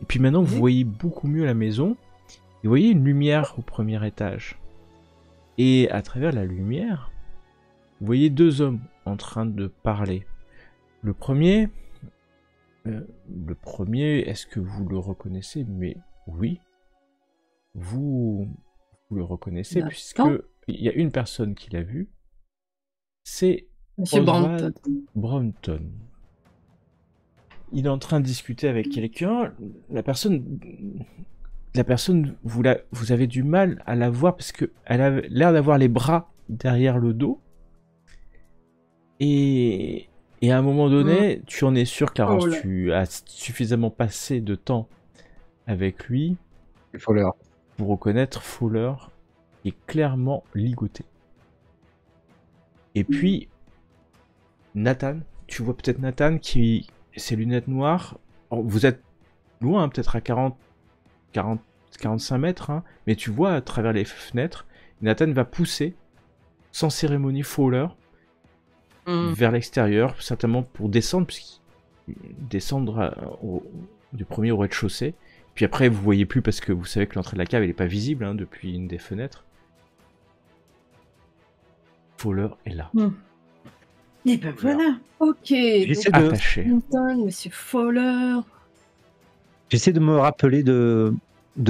et puis maintenant, vous voyez beaucoup mieux la maison. Et vous voyez une lumière au premier étage. Et à travers la lumière... Vous voyez deux hommes en train de parler. Le premier, est-ce que vous le reconnaissez? Mais oui, vous le reconnaissez puisque il y a une personne qui l'a vu. C'est Monsieur Brompton. Il est en train de discuter avec quelqu'un. La personne, vous avez du mal à la voir parce que elle a l'air d'avoir les bras derrière le dos. Et à un moment donné, tu en es sûr, Clarence, tu as suffisamment passé de temps avec lui pour reconnaître Fowler qui est clairement ligoté. Et puis, Nathan, tu vois peut-être Nathan qui ces lunettes noires, vous êtes loin, hein, peut-être à 45 mètres, hein, mais tu vois à travers les fenêtres, Nathan va pousser, sans cérémonie, Fowler vers l'extérieur, certainement pour descendre, descendre du premier au rez-de-chaussée. Puis après, vous voyez plus parce que vous savez que l'entrée de la cave, elle n'est pas visible hein, depuis une des fenêtres. Fowler est là. Et ben voilà. Ok, J'essaie donc de, Attaché. Monsieur Fowler. j'essaie de me rappeler de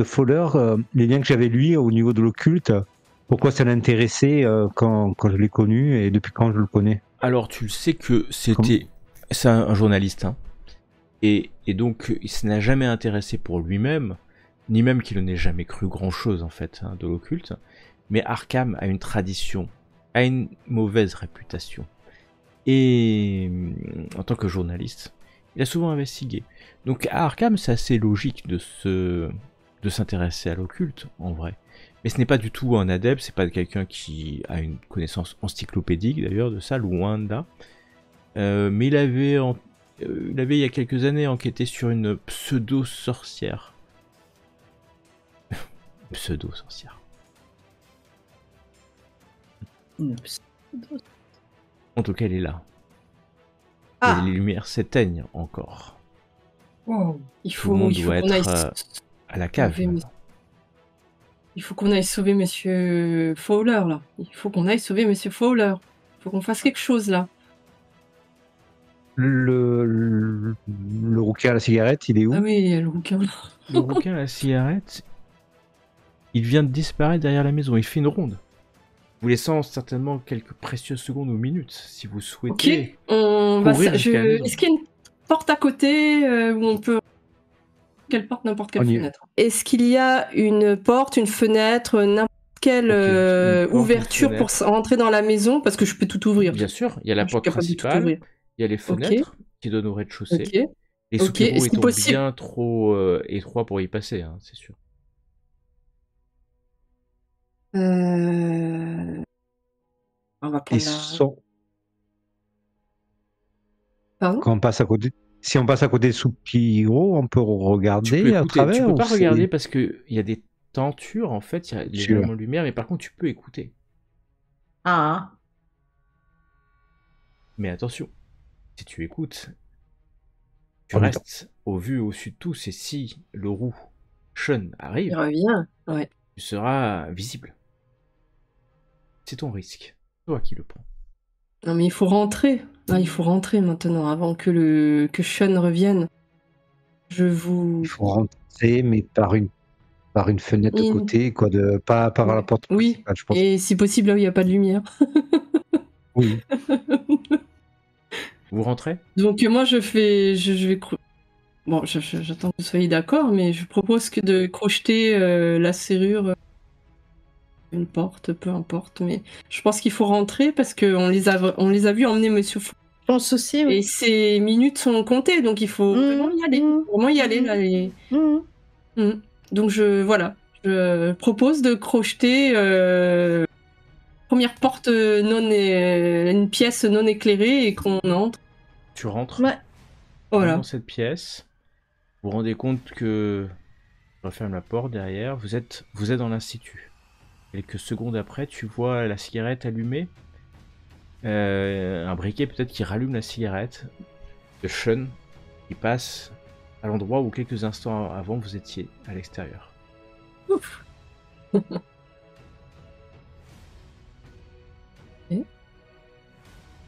Fowler, les liens que j'avais lui au niveau de l'occulte. Pourquoi ça l'intéressait quand je l'ai connu et depuis quand je le connais. Alors, tu le sais que c'est un journaliste, hein. Et donc, il ne n'a jamais intéressé pour lui-même, ni même qu'il n'ait jamais cru grand-chose, en fait, hein, de l'occulte. Mais Arkham a une tradition, a une mauvaise réputation. Et en tant que journaliste, il a souvent investigué. Donc, à Arkham, c'est assez logique de s'intéresser à l'occulte, en vrai. Mais ce n'est pas du tout un adepte, c'est pas quelqu'un qui a une connaissance encyclopédique, d'ailleurs, de ça, loin de là. Mais il avait il y a quelques années enquêté sur une pseudo-sorcière. Pseudo-sorcière. En tout cas, elle est là. Ah. Et les lumières s'éteignent encore. Oh, Tout le monde doit qu'on aille être à la cave. sauver il faut qu'on aille sauver Monsieur Fowler, là. Il faut qu'on aille sauver Monsieur Fowler. Il faut qu'on fasse quelque chose, là. Le rouquin à la cigarette, il est où? Ah oui, le rouquin, là. Le rouquin à la cigarette, il vient de disparaître derrière la maison. Il fait une ronde. Vous laissant certainement quelques précieuses secondes ou minutes, si vous souhaitez. Ok, on va... courir jusqu'à la maison. Est-ce qu'il y a une porte à côté où on peut... Quelle porte, n'importe quelle On y est. fenêtre. Est-ce qu'il y a une porte, une fenêtre, n'importe quelle une porte, ouverture une pour rentrer dans la maison? Parce que je peux tout ouvrir. Bien sûr, il y a la Je suis porte capable de tout principale, ouvrir. il y a les fenêtres qui donnent au rez-de-chaussée. Ok. Les Ok, soupiraux est-ce étant possible- bien trop étroits pour y passer, hein, c'est sûr. On va Et prendre la... Pardon? quand on passe à côté, si on passe à côté des soupiraux, on peut Tu regarder peux à écouter, travers. tu peux ou pas c'est- regarder parce qu'il y a des tentures, en fait, il y a les Sûr. éléments de lumière, mais par contre tu peux écouter. Ah. Mais attention, si tu écoutes, tu Oh, putain. restes au vu au-dessus de tous, et si le roux Sean Il arrive, revient. Ouais. tu seras visible. C'est ton risque, toi qui le prends. Non, mais il faut rentrer. Là, il faut rentrer maintenant, avant que Sean revienne. Je vous... Il faut rentrer, mais par une fenêtre de Une- côté, quoi, pas par la porte Oui, principale, je pense. et si possible, là où il n'y a pas de lumière. Oui. Vous rentrez? Donc moi, je vais... Bon, j'attends que vous soyez d'accord, mais je propose de crocheter la serrure, une porte, peu importe. Mais je pense qu'il faut rentrer parce qu'on les a vus emmener Monsieur Fou. Je pense aussi, oui. Et ces minutes sont comptées, donc il faut vraiment y aller. Vraiment y aller, là. Donc je propose de crocheter première porte une pièce non éclairée et qu'on entre. Tu rentres Ouais. Voilà. dans cette pièce, vous vous rendez compte que je referme la porte derrière, vous êtes dans l'institut. Quelques secondes après, tu vois la cigarette allumée, un briquet peut-être qui rallume la cigarette de Sean qui passe à l'endroit où quelques instants avant vous étiez à l'extérieur. Ouf.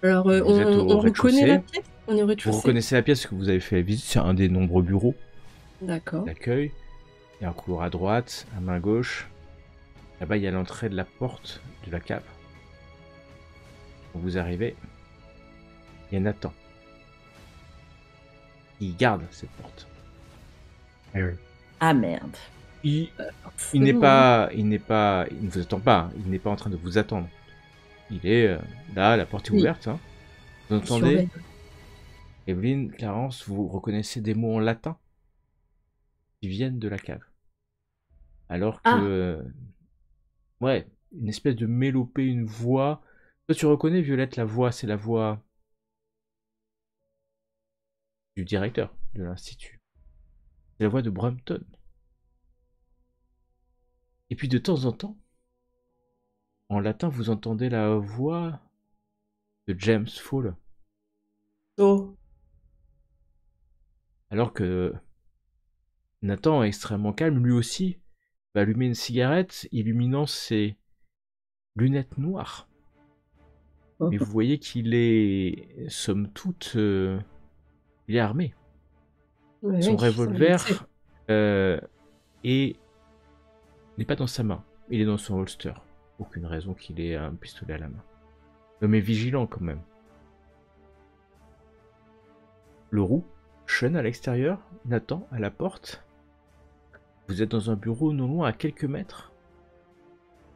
Alors, Vous êtes au on reconnaît la rez-de-chaussée. pièce? On est au Vous rez-de-chaussée. reconnaissez la pièce parce que vous avez fait la visite, c'est un des nombreux bureaux D'accord. d'accueil. Il y a un couloir à droite, à main gauche. Là-bas, il y a l'entrée de la porte de la cave. Quand vous arrivez, il y a Nathan. Il garde cette porte. Ah merde. Il C'est n'est bon, pas, il ne vous attend pas. Il n'est pas en train de vous attendre. Il est là, la porte est Oui. ouverte. Hein. Vous hein. entendez, Surveille. Evelyne, Clarence, vous reconnaissez des mots en latin qui viennent de la cave. Alors que, ouais, une espèce de mélopée, une voix. Toi, tu reconnais, Violette, la voix, c'est la voix du directeur de l'institut. C'est la voix de Brumpton. Et puis de temps en temps, en latin, vous entendez la voix de James Fowler. Oh. Alors que Nathan est extrêmement calme, lui aussi va allumer une cigarette, illuminant ses lunettes noires. Mais vous voyez qu'il est, somme toute, il est armé. Ouais, Son oui, ça, revolver n'est pas dans sa main, il est dans son holster. Aucune raison qu'il ait un pistolet à la main. L'homme est vigilant quand même. Le roux, Sean à l'extérieur, Nathan à la porte. Vous êtes dans un bureau non loin à quelques mètres.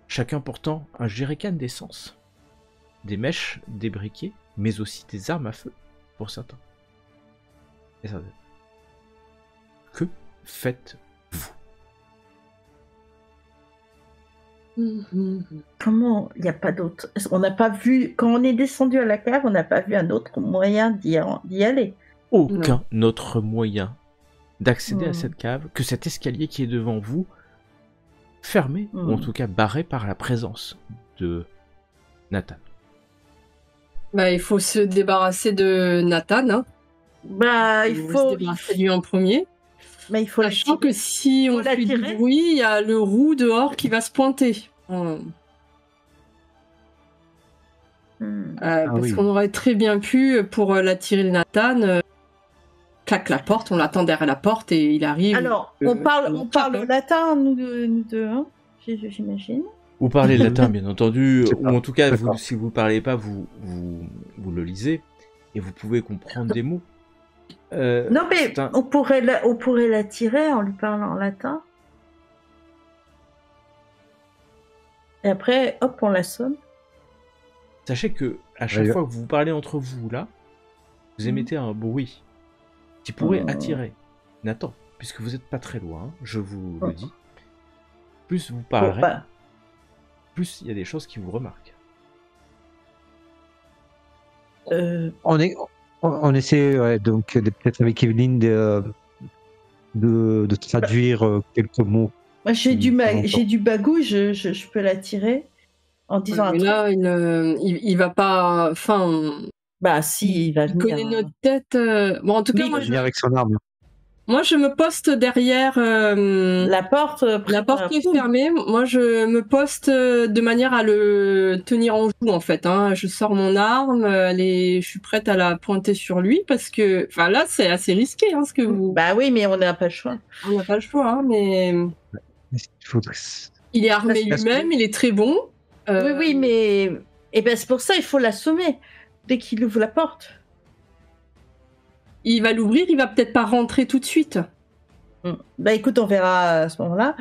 Chacun portant un jerrycan d'essence, des mèches, des briquets, mais aussi des armes à feu pour certains. Et ça, que faites-vous? Comment il n'y a pas d'autre? On n'a pas vu, quand on est descendu à la cave, on n'a pas vu un autre moyen d'y aller. Aucun autre moyen d'accéder à Hmm. cette cave que cet escalier qui est devant vous, fermé, ou en tout cas barré par la présence de Nathan. Bah, il faut se débarrasser de Nathan. Hein. Bah, il faut, se débarrasser de lui en premier. mais il faut Sachant que si on fait du l'attirer. bruit, il y a le roux dehors qui va se pointer. Parce oui. qu'on aurait très bien pu, pour l'attirer le Nathan, claque la porte, on l'attend derrière la porte et il arrive. Alors, on parle latin, nous deux, hein, j'imagine. Vous parlez latin, bien entendu, C'est ou pas- en tout cas, d'accord. si vous ne parlez pas, vous le lisez, et vous pouvez comprendre des mots. Non, mais c'est un- on pourrait l'attirer en lui parlant en latin. Et après, hop, on l'assomme. Sachez que à chaque Ouais. fois que vous parlez entre vous là, vous émettez un bruit qui pourrait attirer Nathan, puisque vous n'êtes pas très loin, hein, je vous le dis. Plus vous parlerez, Bah, plus il y a des choses qui vous remarquent. On essaie donc peut-être avec Evelyne de traduire quelques mots. moi, j'ai Qui- du bagou, je peux l'attirer en disant un Mais truc. là, il va pas. Enfin, Bah, si, il va il venir. connaît notre tête. Bon, en tout cas, Oui, moi, Il vient avec son arme. je me poste derrière. La porte. La porte est fermée. Moi, je me poste de manière à le tenir en joue, en fait. Hein. Je sors mon arme, je suis prête à la pointer sur lui parce que, enfin, là, c'est assez risqué, hein, ce que vous. Bah oui, mais on n'a pas le choix. On n'a pas le choix, hein, mais Il faut- il est armé Parce que- lui-même, il est très bon. Oui, mais et ben c'est pour ça il faut l'assommer dès qu'il ouvre la porte. Il va l'ouvrir, il va peut-être pas rentrer tout de suite. Bah écoute, on verra à ce moment-là.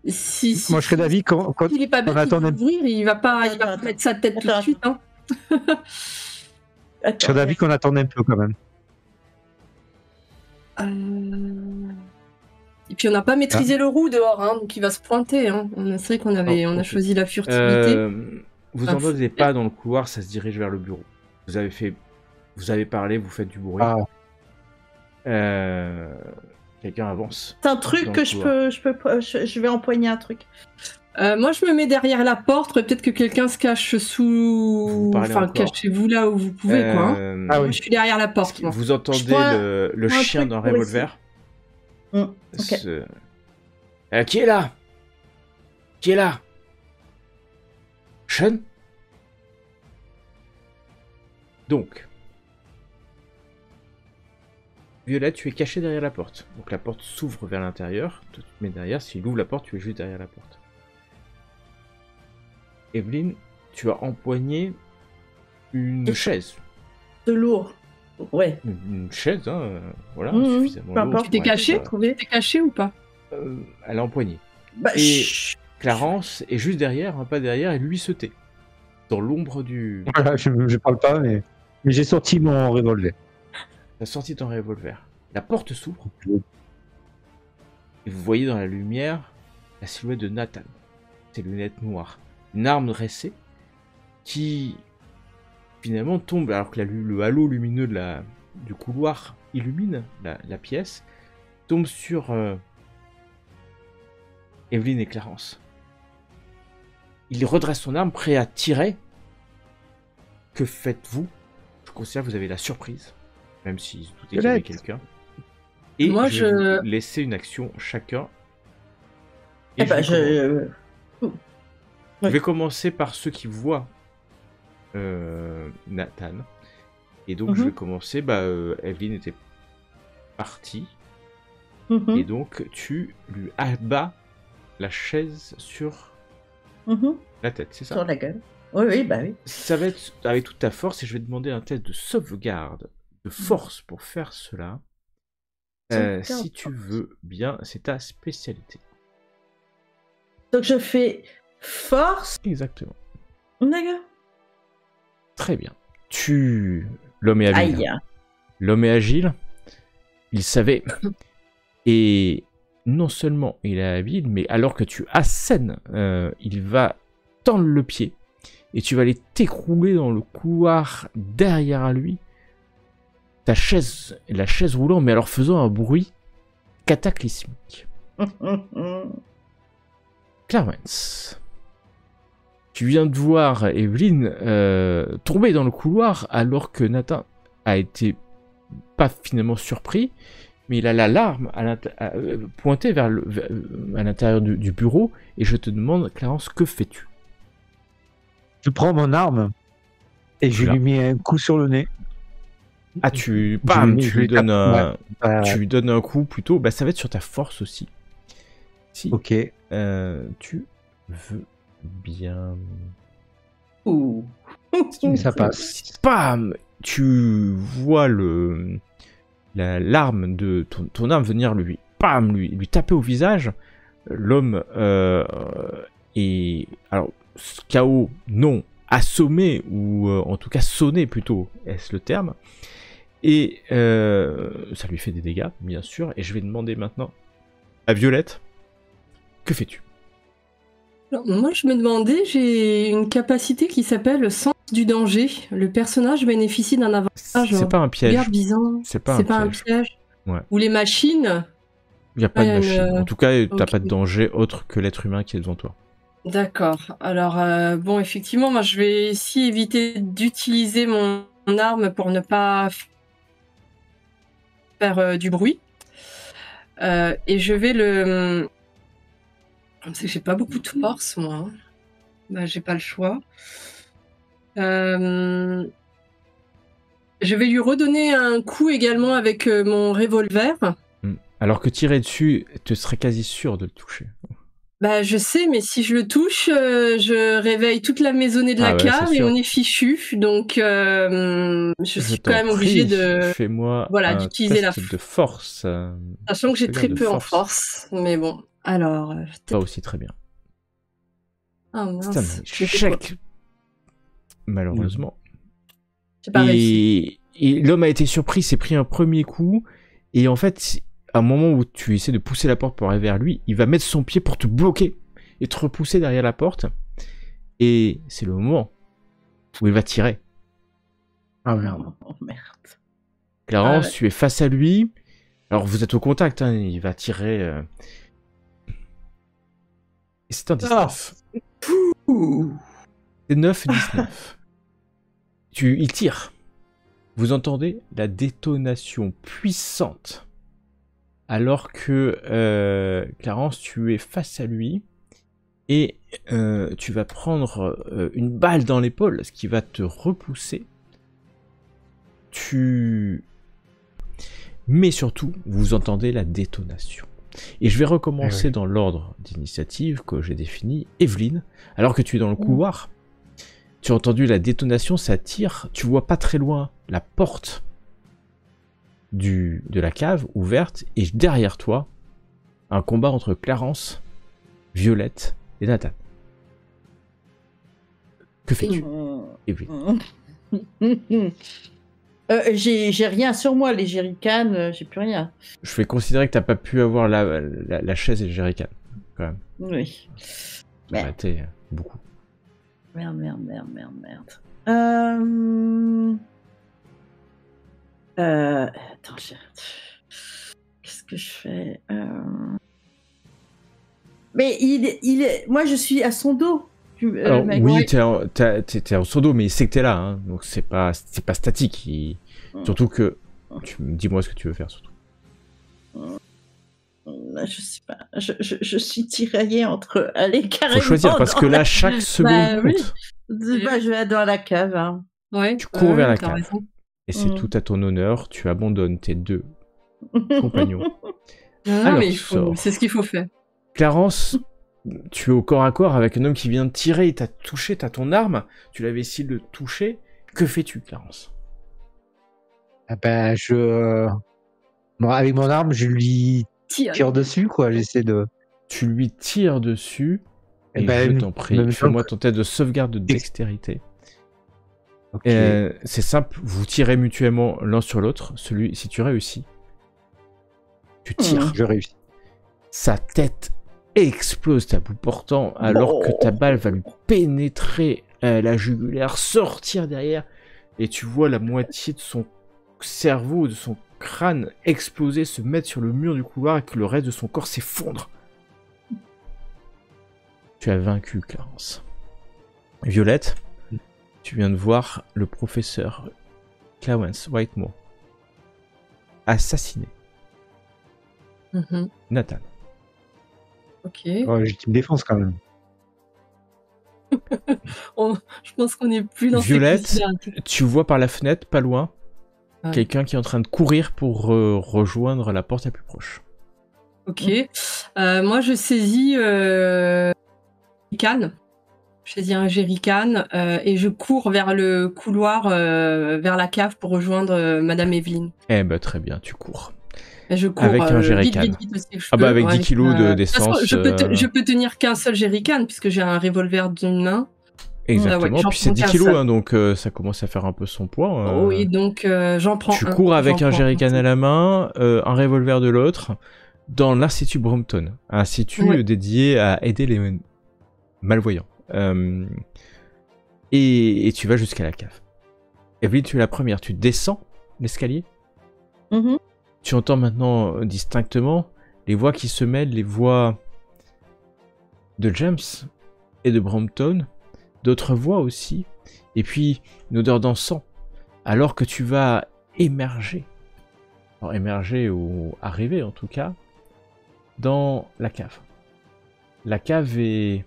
Si Moi, je serais d'avis quand il est pas bête, on attend il va un- l'ouvrir, il va pas mettre sa tête tout de Attends. suite. Hein. je serais d'avis qu'on attende un peu quand même. Et puis on n'a pas maîtrisé le roux dehors, hein, donc il va se pointer. Hein. C'est vrai qu'on a choisi la furtivité. Vous Ah, entendez pas dans le couloir, ça se dirige vers le bureau. Vous avez parlé, vous faites du bruit. Ah, Quelqu'un avance. C'est un truc dans que le je vais empoigner un truc. Moi, je me mets derrière la porte. Peut-être que quelqu'un se cache Vous parlez encore. cachez-vous là où vous pouvez, quoi. Hein. Ah Moi, oui. je suis derrière la porte. moi. Vous entendez prends le un chien truc d'un pour revolver. Ok. Qui est là? Qui est là? Sean? Donc, Violette, tu es cachée derrière la porte. Donc la porte s'ouvre vers l'intérieur. Tu te mets derrière. S'il ouvre la porte, tu es juste derrière la porte. Evelyne, tu as empoigné une chaise. De lourd. Ouais. Une chaise, hein, voilà, Mhm, suffisamment peu lourde importe. Tu t'es pour être, caché? T'es caché ou pas? elle a empoigné. Bah, Et- chut. Clarence est juste derrière, un pas derrière, et lui se tait. Dans l'ombre du... Voilà, je parle pas, mais j'ai sorti mon revolver. T'as sorti ton revolver. La porte s'ouvre, et vous voyez dans la lumière la silhouette de Nathan. Ses lunettes noires. Une arme dressée qui finalement tombe, alors que le halo lumineux de du couloir illumine la pièce, tombe sur Evelyne et Clarence. Il redresse son arme, prêt à tirer. Que faites-vous? Je considère que vous avez la surprise, même s'il se doutait qu'il y avait quelqu'un. Et Moi, je vais vous laisser une action chacun. Et je vais commencer par ceux qui voient Nathan. Et donc, je vais commencer. Evelyne était partie. Et donc, tu lui abats la chaise sur la tête, c'est ça? Sur la gueule. Oui, bah oui. Ça va être avec toute ta force et je vais demander un test de sauvegarde de force pour faire cela. Si tu veux bien, c'est ta spécialité. Donc je fais force. Exactement. D'accord. Très bien. L'homme est habile. Aïe. L'homme est agile. Il savait. Et non seulement il est habile, mais alors que tu assènes, il va tendre le pied. Et tu vas aller t'écrouler dans le couloir derrière lui. La chaise roulant, mais alors faisant un bruit cataclysmique. Clarence, tu viens de voir Evelyne tomber dans le couloir alors que Nathan a été pas finalement surpris, mais il a l'alarme pointée à l'intérieur du bureau et je te demande, Clarence, que fais-tu? Je prends mon arme et je lui mets un coup sur le nez. Ah, tu lui donnes un coup plutôt. Ça va être sur ta force aussi. Si ok. Tu veux bien. Ouh. Ça passe. Bam! Tu vois l'arme de ton arme venir lui taper au visage. L'homme est. Alors, KO, non. Assommé, ou en tout cas sonné plutôt, est-ce le terme. Et ça lui fait des dégâts, bien sûr. Et je vais demander maintenant à Violette, que fais-tu? Alors, moi, je me demandais, j'ai une capacité qui s'appelle le sens du danger. Le personnage bénéficie d'un avantage. C'est pas un piège. Garde visant. C'est pas un piège. Ouais. Ou les machines. Il n'y a pas de machine. En tout cas, t'as pas de danger autre que l'être humain qui est devant toi. D'accord. Alors, bon, effectivement, moi, je vais ici éviter d'utiliser mon arme pour ne pas faire du bruit. Et je vais le... C'est que j'ai pas beaucoup de force, moi. J'ai pas le choix. Je vais lui redonner un coup également avec mon revolver. Alors que tirer dessus, te serais quasi sûr de le toucher. Je sais, mais si je le touche, je réveille toute la maisonnée de la cave et on est fichu. Donc, je suis quand même obligée de... Fais-moi d'utiliser la de force. Sachant que j'ai très peu en force. Mais bon, alors... Pas aussi très bien. Ah mince. C'est un échec. Malheureusement. J'ai pas réussi. Et l'homme a été surpris, s'est pris un premier coup. Et en fait... à un moment où tu essaies de pousser la porte pour aller vers lui, il va mettre son pied pour te bloquer et te repousser derrière la porte. Et c'est le moment où il va tirer. Ah merde. Oh merde. Clarence, tu es face à lui. Alors vous êtes au contact, hein, il va tirer. Et c'est un 19. C'est 9 et 19. Il tire. Vous entendez la détonation puissante. Alors que Clarence, tu es face à lui et tu vas prendre une balle dans l'épaule, ce qui va te repousser. Mais surtout, vous entendez la détonation. Et je vais recommencer dans l'ordre d'initiative que j'ai défini. Evelyne, alors que tu es dans le couloir, tu as entendu la détonation, ça tire, tu vois pas très loin la porte de la cave ouverte, et derrière toi, un combat entre Clarence, Violette et Nathan. Que fais-tu, Evelyne? J'ai rien sur moi, les jerrycans, j'ai plus rien. Je vais considérer que t'as pas pu avoir la chaise et le jerrycan, quand même. Oui. Ça aurait été beaucoup. Merde. Attends, qu'est-ce que je fais Mais il est... Moi, je suis à son dos. Alors, mec. oui, Ouais. t'es en son dos, mais il sait que t'es là, hein, donc c'est pas statique. Surtout que... Dis-moi ce que tu veux faire, surtout. Je sais pas. Je suis tiraillée entre aller carrément. Faut choisir, parce que là, chaque seconde oui. compte. Je vais aller dans la cave. Hein. Ouais. Tu cours vers la t'as cave. raison. Et c'est tout à ton honneur, tu abandonnes tes 2 compagnons. Non, Alors, mais tu sors. c'est ce qu'il faut faire. Clarence, tu es au corps à corps avec un homme qui vient de tirer, il t'a touché, t'as ton arme, tu l'avais essayé de le toucher. Que fais-tu, Clarence? Ah ben, bon, avec mon arme, je lui Tire. tire dessus, quoi. J'essaie de. Tu lui tires dessus, Eh et ben, je t'en prie, même fais-moi temps ton test de sauvegarde de dextérité. Ok. C'est simple, vous tirez mutuellement l'un sur l'autre. Si tu réussis, tu tires. Je réussis. Sa tête explose à bout portant, alors que ta balle va lui pénétrer la jugulaire, sortir derrière, et tu vois la moitié de son cerveau, de son crâne exploser, se mettre sur le mur du couloir, et que le reste de son corps s'effondre. Tu as vaincu, Clarence. Violette, tu viens de voir le professeur Clarence Whitemore assassiner Mhm. Nathan. Ok. Ouais, j'ai une défense quand même. Je pense qu'on n'est plus dans Violette, ces considérations. tu vois par la fenêtre, pas loin, Ouais. quelqu'un qui est en train de courir pour rejoindre la porte la plus proche. Ok. Moi, je saisis jerrycan. Je saisis un jerrycan et je cours vers le couloir, vers la cave pour rejoindre Madame Evelyne. Eh ben très bien, tu cours. Et je cours Avec un vite, jerrycan. vite aussi que je Ah bah peux, avec 10 kilos de toute façon, d'essence. je peux tenir qu'un seul jerrycan puisque j'ai un revolver d'une main. Exactement, ouais, j'en puis c'est prends 10 qu'un kilos, seul. hein, donc ça commence à faire un peu son poids. Oui, donc j'en prends Tu un. cours avec J'en un prends jerrycan à la main, un revolver de l'autre, dans l'Institut Brompton, un institut Ouais. dédié à aider les malvoyants. Et tu vas jusqu'à la cave. Evelyne, tu es la première, tu descends l'escalier. Mhm. Tu entends maintenant distinctement les voix qui se mêlent, les voix de James et de Brompton, d'autres voix aussi, et puis une odeur d'encens, alors que tu vas émerger, alors émerger ou arriver en tout cas, dans la cave. La cave est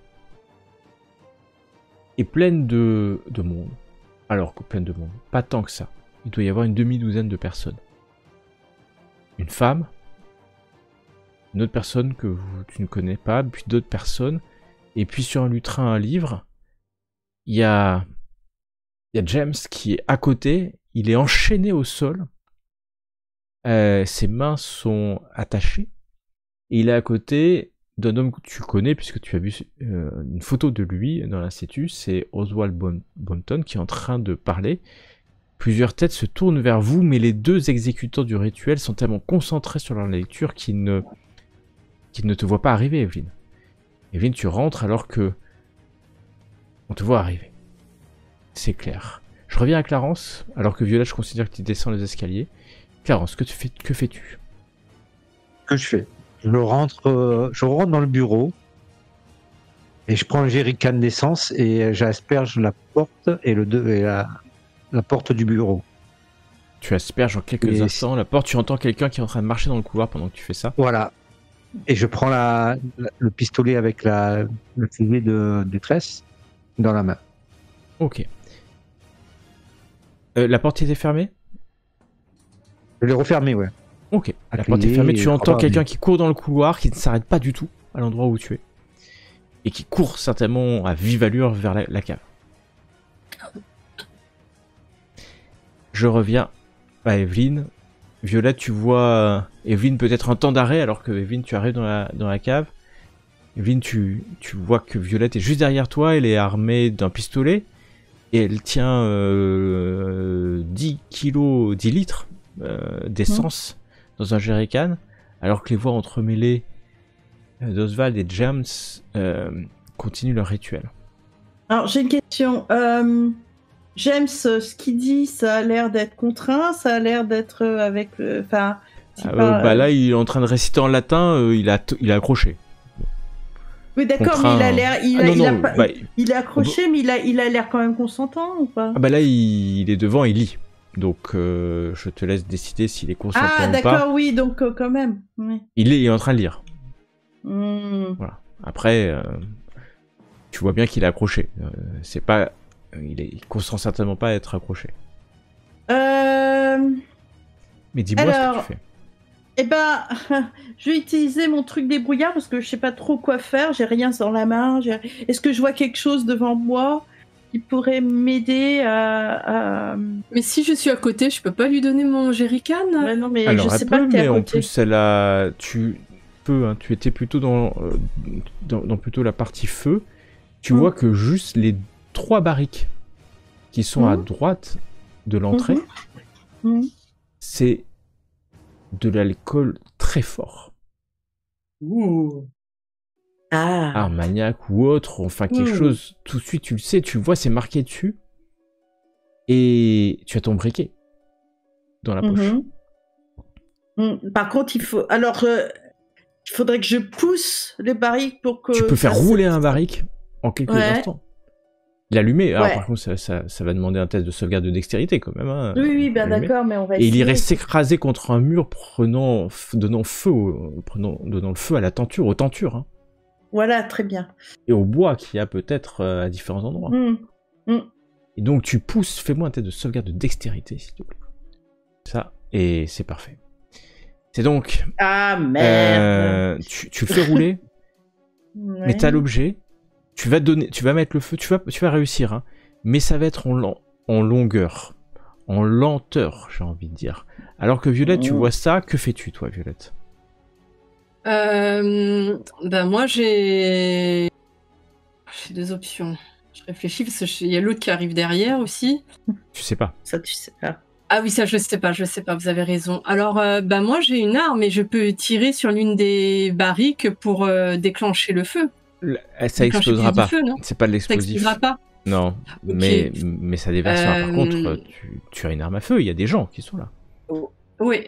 pleine de monde. Alors que pleine de monde, pas tant que ça. Il doit y avoir une demi-douzaine de personnes. Une femme, une autre personne que tu ne connais pas, puis d'autres personnes, et puis sur un lutrin un livre. Il y a James qui est à côté, il est enchaîné au sol, ses mains sont attachées, et il est à côté d'un homme que tu connais, puisque tu as vu une photo de lui dans l'institut, c'est Oswald Brompton qui est en train de parler. Plusieurs têtes se tournent vers vous, mais les 2 exécutants du rituel sont tellement concentrés sur leur lecture qu'ils ne te voient pas arriver, Evelyne. Evelyne, tu rentres alors que on te voit arriver. C'est clair. Je reviens à Clarence, alors que Violet, je considère que tu descends les escaliers. Clarence, que fais-tu? Que je fais? Je rentre dans le bureau et je prends le jerrycan d'essence et j'asperge la porte et la porte du bureau. Tu asperges en quelques Et instants la porte, tu entends quelqu'un qui est en train de marcher dans le couloir pendant que tu fais ça. Voilà. Et je prends le pistolet avec le filet de détresse dans la main. Ok. La porte était fermée? Je l'ai refermé, ouais. Ok. La La porte est clé, fermée, tu entends probablement. quelqu'un qui court dans le couloir, qui ne s'arrête pas du tout à l'endroit où tu es. Et qui court certainement à vive allure vers la cave. Je reviens à Evelyne. Violette, tu vois Evelyne peut-être en temps d'arrêt, alors que Evelyne, tu arrives dans la cave. Evelyne, tu vois que Violette est juste derrière toi, elle est armée d'un pistolet, et elle tient 10 litres d'essence dans un jerrycan, alors que les voix entremêlées d'Oswald et James continuent leur rituel. Alors, j'ai une question. James, ce qu'il dit, ça a l'air d'être contraint, ça a l'air d'être avec... Enfin... Bah là, il est en train de réciter en latin, il a accroché. Oui, d'accord, Contraint. mais il a l'air... Il est accroché, mais il a l'air quand même consentant, ou pas? Ah bah là, il est devant, il lit. Donc, je te laisse décider s'il est consentant ou pas. Ah, d'accord, oui, donc quand même. Oui. Il est en train de lire. Mmh. Voilà. Après, tu vois bien qu'il est accroché. C'est pas... Il consent certainement pas à être accroché. Mais dis-moi ce que tu fais. Eh ben, je vais utiliser mon truc débrouillard parce que je sais pas trop quoi faire. J'ai rien dans la main. Est-ce que je vois quelque chose devant moi qui pourrait m'aider à... Mais si je suis à côté, je peux pas lui donner mon jerrycan? Ouais, non, mais Alors, je sais elle pas peut, que t'es mais à en côté. plus, tu peux, hein, tu étais plutôt dans plutôt la partie feu. Tu vois que juste les 3 barriques qui sont à droite de l'entrée, c'est de l'alcool très fort. Ouh. Ah. Armagnac ou autre, enfin quelque chose, tout de suite tu le sais, tu vois, c'est marqué dessus. Et tu as ton briquet dans la poche. Par contre, il faut... Alors, il faudrait que je pousse les barriques pour que... Tu peux faire rouler un barrique en quelques instants. L'allumer, alors par contre, ça va demander un test de sauvegarde de dextérité quand même. Hein, oui, bien d'accord, mais on va essayer. Et il irait s'écraser contre un mur, donnant le feu à la tenture, aux tentures. Hein. Voilà, très bien. Et au bois qu'il y a peut-être à différents endroits. Et donc tu pousses, fais-moi un test de sauvegarde de dextérité, s'il te plaît. Ça, et c'est parfait. C'est donc... Ah, merde. Tu le fais rouler, mais t'as l'objet. Tu vas mettre le feu, tu vas réussir, hein, mais ça va être en longueur, en lenteur, j'ai envie de dire. Alors que Violette, tu vois ça, que fais-tu, toi, Violette? Ben moi, j'ai 2 options. Je réfléchis parce qu'il y a l'autre qui arrive derrière aussi. Tu sais pas. Ça, tu sais pas. Ah oui, ça, je sais pas, vous avez raison. Alors, ben moi, j'ai une arme et je peux tirer sur l'une des barriques pour déclencher le feu. Ça explosera pas. C'est pas de l'explosif. Ça explosera pas. Non, okay. mais ça déversera. Par contre, tu as une arme à feu. Il y a des gens qui sont là. Oui.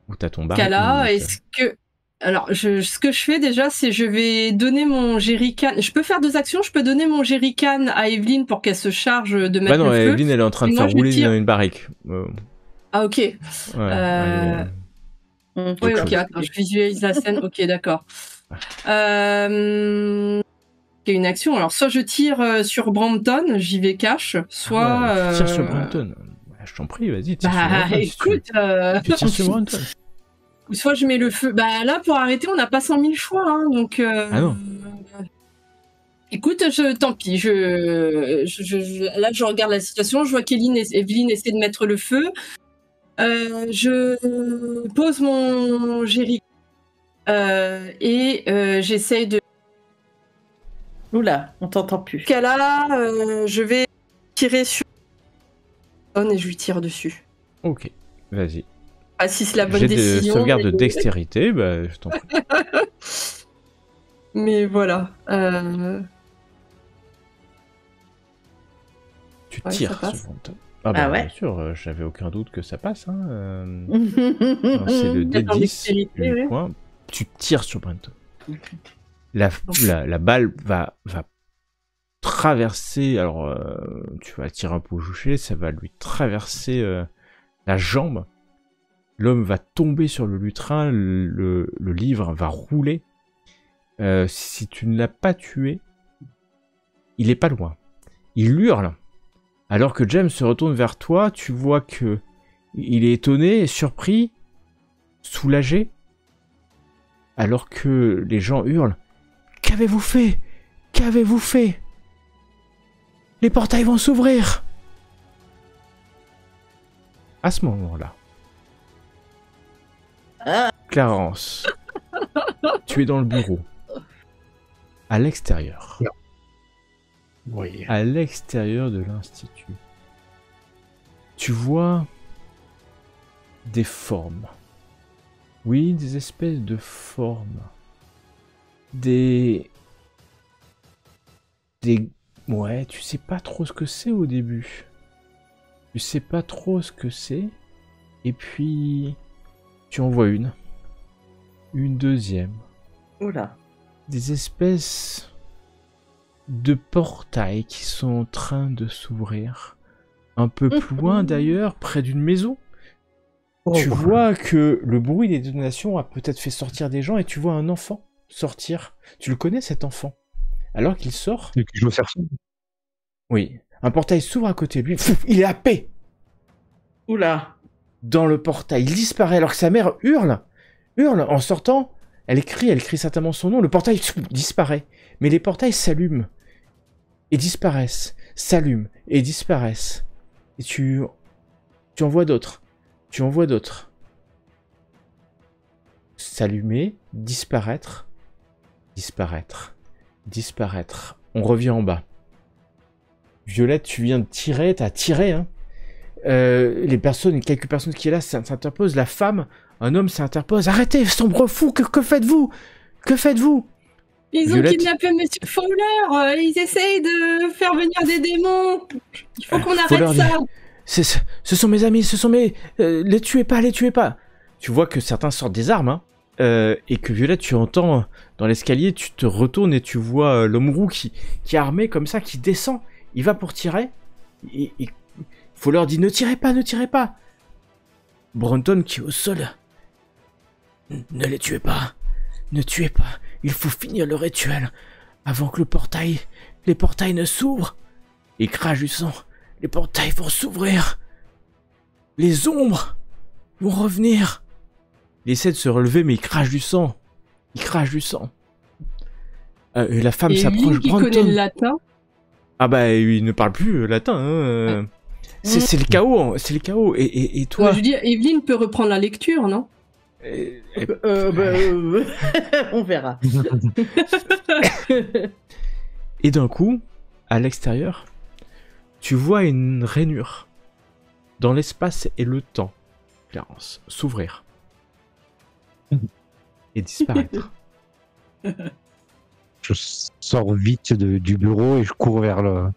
Ou t'as ton baril. Est-ce que... Alors, ce que je fais déjà, c'est je vais donner mon jerrycan. Je peux faire 2 actions. Je peux donner mon jerrycan à Evelyne pour qu'elle se charge de mettre le feu. Evelyne, elle est en train de faire rouler une barrique. Ah, ok. Oui, ok, attends, je visualise la scène. Ok, d'accord. Il y a une action. Alors, soit je tire sur Brampton, j'y vais cash, soit... Tu tires sur Brampton. Je t'en prie, vas-y, tire sur Brampton. Écoute... Tu tires sur Brampton. Soit je mets le feu... Bah là, pour arrêter, on n'a pas 100 000 choix, hein, donc... Ah non. Écoute, tant pis. Là, je regarde la situation, je vois Evelyne essaie de mettre le feu. Je pose mon jerry et j'essaye de... Oula, on t'entend plus. Là, je vais tirer sur et je lui tire dessus. Ok, vas-y. Ah, si c'est la bonne décision. J'ai de sauvegarde de dextérité, bah je t'en prie. Mais voilà. Tu tires sur Brampton. Ah bah bien sûr, j'avais aucun doute que ça passe. Hein. C'est le D10, 8 points. Tu tires sur Brampton. La balle va traverser, alors tu vas tirer un peu au juché, ça va lui traverser la jambe. L'homme va tomber sur le lutrin, le livre va rouler. Si tu ne l'as pas tué, il est pas loin. Il hurle. Alors que James se retourne vers toi, tu vois que il est étonné, surpris, soulagé. Alors que les gens hurlent. Qu'avez-vous fait? Qu'avez-vous fait? Les portails vont s'ouvrir. À ce moment-là, Clarence, tu es dans le bureau. À l'extérieur. Oui. À l'extérieur de l'institut. Tu vois des formes. Oui, des espèces de formes. Des Ouais, tu sais pas trop ce que c'est au début. Tu sais pas trop ce que c'est. Et puis, tu en vois une. Une deuxième. Oula. Des espèces de portails qui sont en train de s'ouvrir. Un peu plus loin d'ailleurs, près d'une maison. Tu vois que le bruit des détonations a peut-être fait sortir des gens et tu vois un enfant sortir. Tu le connais cet enfant? Alors qu'il sort... Et que je me sers ça. Oui. Un portail s'ouvre à côté de lui. Pfff, il est happé Oula. dans le portail. Il disparaît alors que sa mère hurle. Hurle en sortant. Elle crie certainement son nom. Le portail disparaît. Mais les portails s'allument. Et disparaissent. S'allument. Et disparaissent. Et tu en vois d'autres. Tu en vois d'autres. S'allumer. Disparaître. Disparaître. Disparaître. On revient en bas. Violette, tu viens de tirer. T'as tiré, hein. Quelques personnes qui est là s'interposent. La femme, un homme s'interpose. Arrêtez, sombre fou, que faites-vous? Que faites-vous? Ils ont Violette. kidnappé Monsieur Fowler. Ils essayent de faire venir des démons. Il faut qu'on Fowler arrête ça. Ce sont mes amis, ce sont mes... les tuez pas, les tuez pas. Tu vois que certains sortent des armes, hein. Et que Violette, tu entends dans l'escalier, tu te retournes et tu vois l'homme roux qui est armé comme ça, qui descend. Il va pour tirer. Et Fowler dit ne tirez pas, ne tirez pas. Brunton qui est au sol. Ne les tuez pas. Ne tuez pas. Il faut finir le rituel avant que les portails ne s'ouvrent. Il crache du sang. Les portails vont s'ouvrir. Les ombres vont revenir. Il essaie de se relever mais il crache du sang. Il crache du sang. Et la femme s'approche. Qui connaît le latin. Ah bah il ne parle plus latin. Hein. C'est le chaos. C'est le chaos. Et toi... Je veux dire, Evelyne peut reprendre la lecture, non? On verra. Et d'un coup, à l'extérieur, tu vois une rainure dans l'espace et le temps, Clarence, s'ouvrir et disparaître. Je sors vite du bureau et je cours vers le...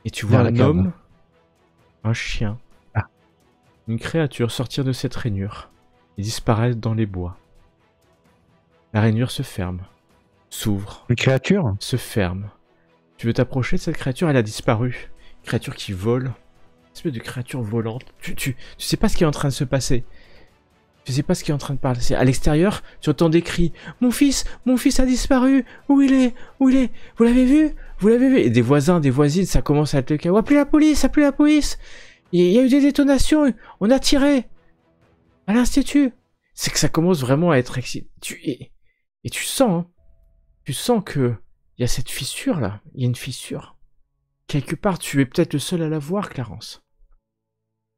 Et tu vois Vers la un cave. homme, un chien, Ah. une créature sortir de cette rainure et disparaître dans les bois. La rainure se ferme, s'ouvre, Une créature? se ferme. Tu veux t'approcher de cette créature, elle a disparu. Créature qui vole. Une espèce de créature volante. Tu sais pas ce qui est en train de se passer. Tu sais pas ce qui est en train de passer. À l'extérieur, tu entends des cris. Mon fils a disparu. Où il est? Où il est? Vous l'avez vu? Vous l'avez vu? Et des voisins, des voisines, ça commence à être le chaos. Appelez la police, appelez la police. Il y a eu des détonations. On a tiré. À l'institut. C'est que ça commence vraiment à être excitant. Et tu sens, hein. Tu sens que il y a cette fissure là. Il y a une fissure. Quelque part, tu es peut-être le seul à la voir, Clarence.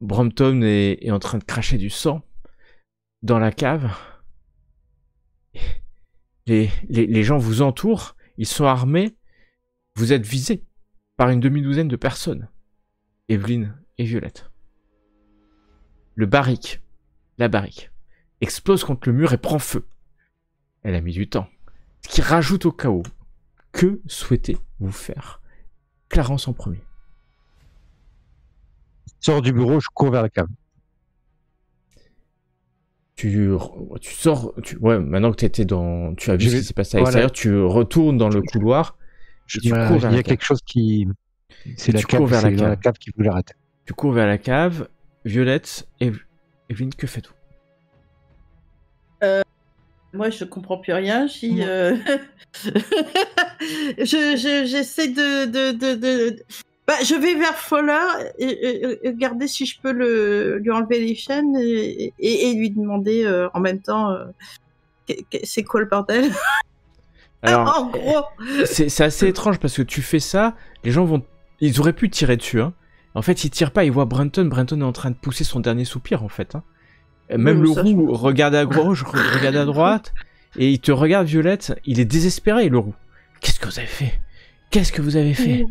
Brompton est en train de cracher du sang dans la cave. Les gens vous entourent, ils sont armés. Vous êtes visés par une demi-douzaine de personnes. Evelyne et Violette. La barrique, explose contre le mur et prend feu. Elle a mis du temps. Ce qui rajoute au chaos. Que souhaitez-vous faire? Clarence en premier. Je sors du bureau, je cours vers la cave. Tu sors, ouais, maintenant que tu as vu ce qui s'est passé à Voilà. l'extérieur, tu retournes dans le couloir. Et tu Voilà, cours vers il y la a cave. quelque chose qui... C'est Et la tu cave, cours vers la c'est dans la cave qu'il faut que j'arrête. Tu cours vers la cave. Violette et Evelyne, que faites-vous? Moi, je comprends plus rien. J'essaie Bah, je vais vers Fowler et regarder si je peux lui enlever les chaînes et lui demander en même temps c'est quoi le bordel. Alors, en gros. c'est assez étrange parce que tu fais ça, les gens ils auraient pu tirer dessus, hein. En fait, ils tirent pas, ils voient Brunton est en train de pousser son dernier soupir, en fait, hein. Même Oui, le ça, roux regarde à gauche, regarde à droite, et il te regarde, Violette, il est désespéré, le roux. Qu'est-ce que vous avez fait? Qu'est-ce que vous avez fait?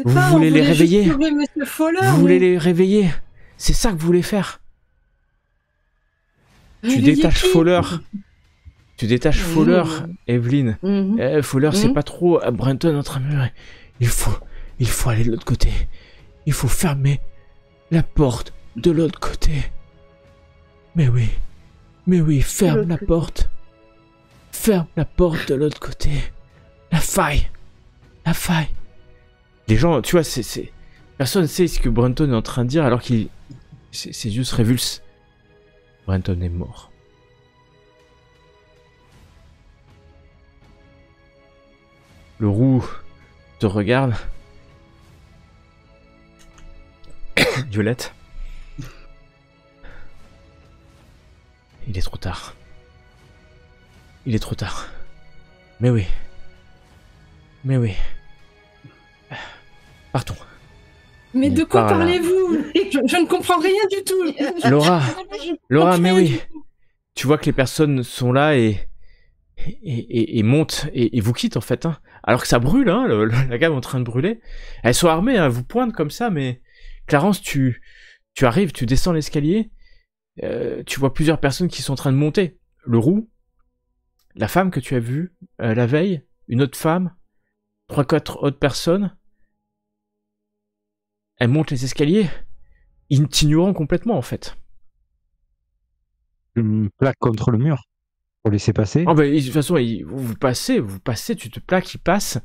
Vous voulez les réveiller? Vous voulez les réveiller? C'est ça que vous voulez faire? Tu détaches Fowler. Tu détaches Fowler, Evelyne. Fowler, c'est pas trop. Brunton en train de mourir. Il faut aller de l'autre côté. Il faut fermer la porte de l'autre côté. Mais oui, ferme la porte. Ferme la porte de l'autre côté. La faille. Les gens, tu vois, personne ne sait ce que Brenton est en train de dire alors qu'il... Ses yeux se révulsent. Brenton est mort. Le roux te regarde. Violette. Il est trop tard. Mais oui. Partons. Mais de quoi Par là. parlez-vous je ne comprends rien du tout. Laura, mais oui. Tu vois que les personnes sont là et montent et vous quittent en fait. Hein. Alors que ça brûle, hein, la gamme est en train de brûler. Elles sont armées, hein, vous pointent comme ça, mais Clarence, tu arrives, tu descends l'escalier, tu vois plusieurs personnes qui sont en train de monter. Le roux, la femme que tu as vue la veille, une autre femme, 3-4 autres personnes. Elles montent les escaliers, ils t'ignorant complètement en fait. Je me plaque contre le mur pour laisser passer. Oh bah, de toute façon, vous passez, tu te plaques, ils passent.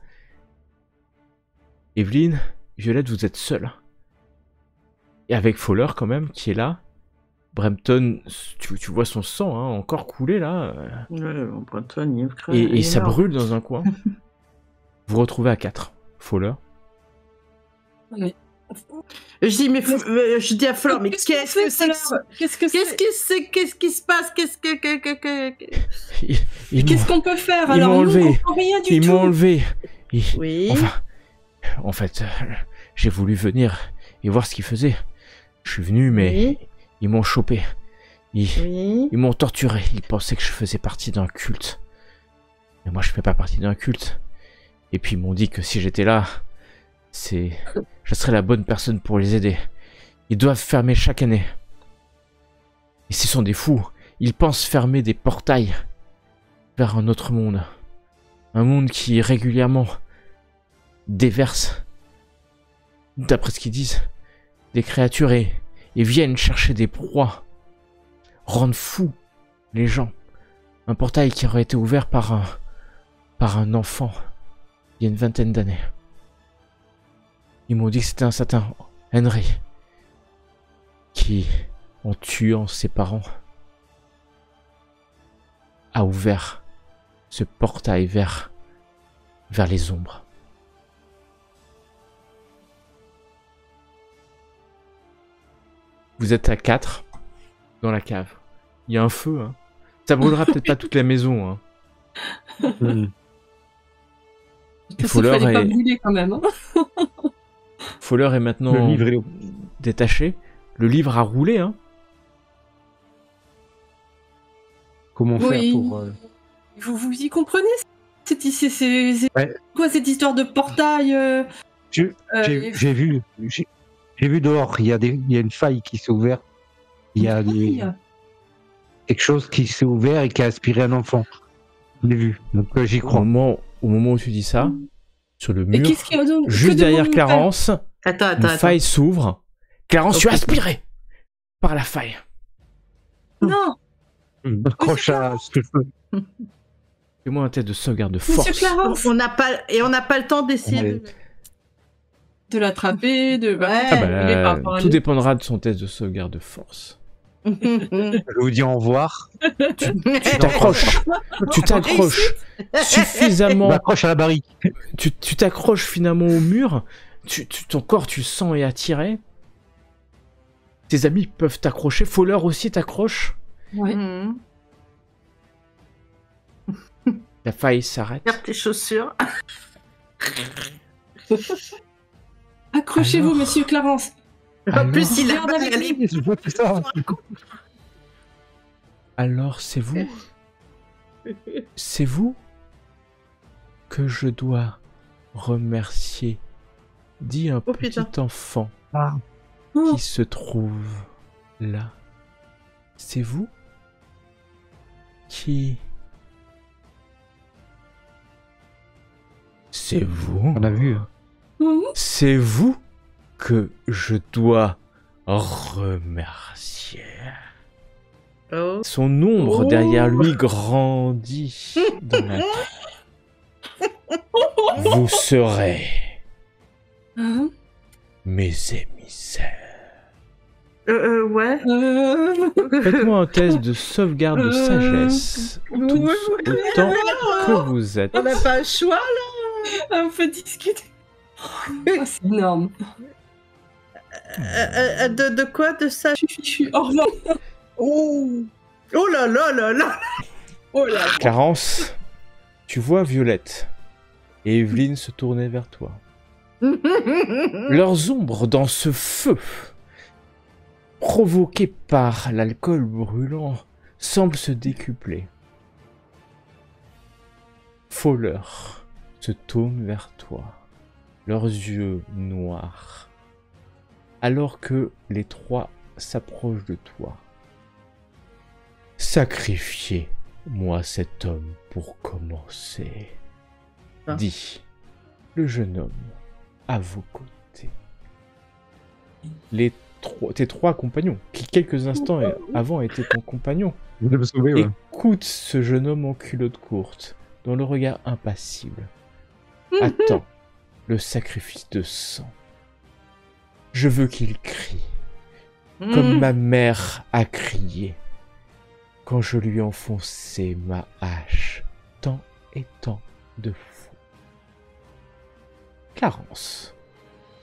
Evelyne, Violette, vous êtes seuls. Et avec Fowler quand même, qui est là. Brenton, tu vois son sang hein, encore couler là. Brenton, et ça brûle dans un coin. Vous vous retrouvez à 4. Fowler. Mais... Je dis à Flore, mais qu'est-ce que c'est Qu'est-ce qui se passe Qu'est-ce qu'on peut faire Ils alors m'ont enlevé. Nous, on comprend rien du Ils tout. m'ont enlevé. Oui. Enfin, en fait, j'ai voulu venir et voir ce qu'ils faisaient. Je suis venu, mais ils m'ont chopé. Ils m'ont torturé. Ils pensaient que je faisais partie d'un culte. Mais moi, je fais pas partie d'un culte. Et puis, ils m'ont dit que si j'étais là, je serais la bonne personne pour les aider. Ils doivent fermer chaque année. Et ce sont des fous. Ils pensent fermer des portails vers un autre monde. Un monde qui régulièrement déverse, d'après ce qu'ils disent, des créatures et viennent chercher des proies. Rendent fous les gens. Un portail qui aurait été ouvert par un enfant il y a une vingtaine d'années. Ils m'ont dit que c'était un certain Henry qui, en tuant ses parents, a ouvert ce portail vers les ombres. Vous êtes à 4 dans la cave. Il y a un feu. Hein. Ça brûlera peut-être pas toute la maison. Hein. Fowler fallait pas brûler quand même. Hein. Fowler est maintenant détaché. Le livre a roulé. Hein. Comment faire pour... Vous y comprenez c'est quoi cette histoire de portail J'ai vu dehors, il y a une faille qui s'est ouverte. Il y a quelque chose qui s'est ouvert et qui a aspiré un enfant. Je l'ai vu, donc j'y crois. Au moment où tu dis ça, sur le mur, juste derrière Clarence, une faille s'ouvre. Clarence, tu es aspiré par la faille. Non. Accroche à ce que je peux. Fais-moi un test de sauvegarde de force. Monsieur Clarence. On n'a pas le temps d'essayer de l'attraper, tout dépendra de son test de sauvegarde de force. Je vous dis au revoir. Tu t'accroches suffisamment. Je m'accroche à la barrique. Tu t'accroches finalement au mur. Ton corps, tu le sens est attiré. Tes amis peuvent t'accrocher. Fowler aussi t'accroche. Ouais. La faille s'arrête. Garde tes chaussures. Accrochez-vous, monsieur Clarence. En plus, il a Regarde avec lui. Je vois tout ça. Alors, c'est vous? C'est vous que je dois remercier, dit un petit enfant qui se trouve là. C'est vous qui... C'est vous? On a vu. C'est vous que je dois remercier. Oh. Son ombre derrière lui grandit dans la terre. Vous serez Hein mes émissaires. Ouais. Faites-moi un test de sauvegarde de sagesse. Tous, autant que vous êtes. On n'a pas le choix, là. On peut discuter. Oh, c'est énorme. De quoi? De ça? Oh non. Oh là là là là. Oh là. Clarence, tu vois Violette et Evelyne se tourner vers toi. Leurs ombres dans ce feu, provoqué par l'alcool brûlant, semblent se décupler. Fowler se tourne vers toi, leurs yeux noirs, alors que les trois s'approchent de toi. Sacrifiez-moi cet homme pour commencer, dit le jeune homme à vos côtés. Tes trois compagnons, qui quelques instants avant étaient ton compagnon, Je vais me sauver, ouais. écoutent ce jeune homme en culotte courte, dont le regard impassible attend le sacrifice de sang. Je veux qu'il crie, comme ma mère a crié, quand je lui enfonçais ma hache tant et tant de fois. Clarence,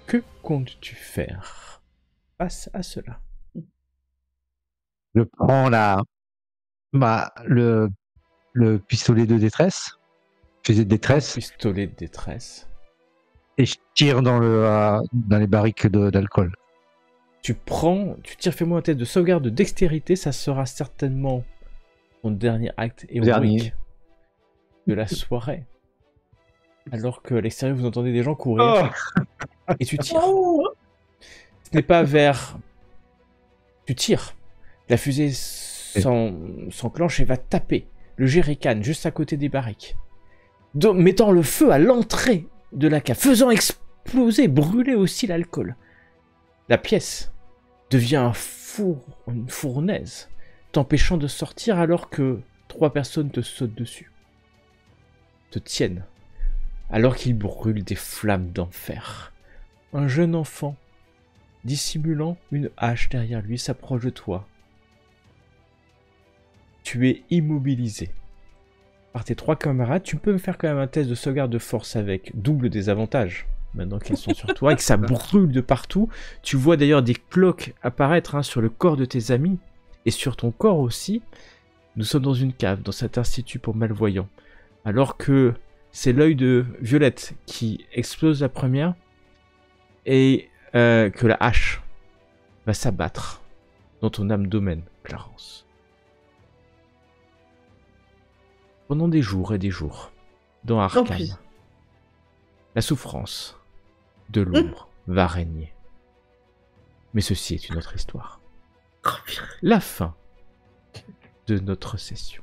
que comptes-tu faire face à cela? Je prends le pistolet de détresse, fusil de détresse, Pistolet de détresse. et je tire dans les barriques d'alcool. Tu tires, fais-moi un test de sauvegarde de dextérité, ça sera certainement ton dernier acte héroïque de la soirée. Alors que à l'extérieur, vous entendez des gens courir. Et tu tires. Ce n'est pas vers... Tu tires. La fusée s'enclenche et va taper le jerrycan juste à côté des barriques. Mettant le feu à l'entrée de la cave, faisant exploser, brûler aussi l'alcool. La pièce devient une fournaise, t'empêchant de sortir alors que 3 personnes te sautent dessus. Te tiennent, alors qu'ils brûlent des flammes d'enfer. Un jeune enfant, dissimulant une hache derrière lui, s'approche de toi. Tu es immobilisé par tes 3 camarades. Tu peux me faire quand même un test de sauvegarde de force avec double désavantage, maintenant qu'elles sont sur toi et que ça brûle de partout. Tu vois d'ailleurs des cloques apparaître sur le corps de tes amis et sur ton corps aussi. Nous sommes dans une cave, dans cet institut pour malvoyants. Alors que c'est l'œil de Violette qui explose la première et que la hache va s'abattre dans ton abdomen, Clarence. Pendant des jours et des jours, dans Arkham, la souffrance de l'ombre va régner. Mais ceci est une autre histoire. La fin de notre session.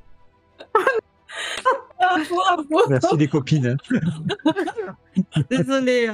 Merci les copines. Désolée.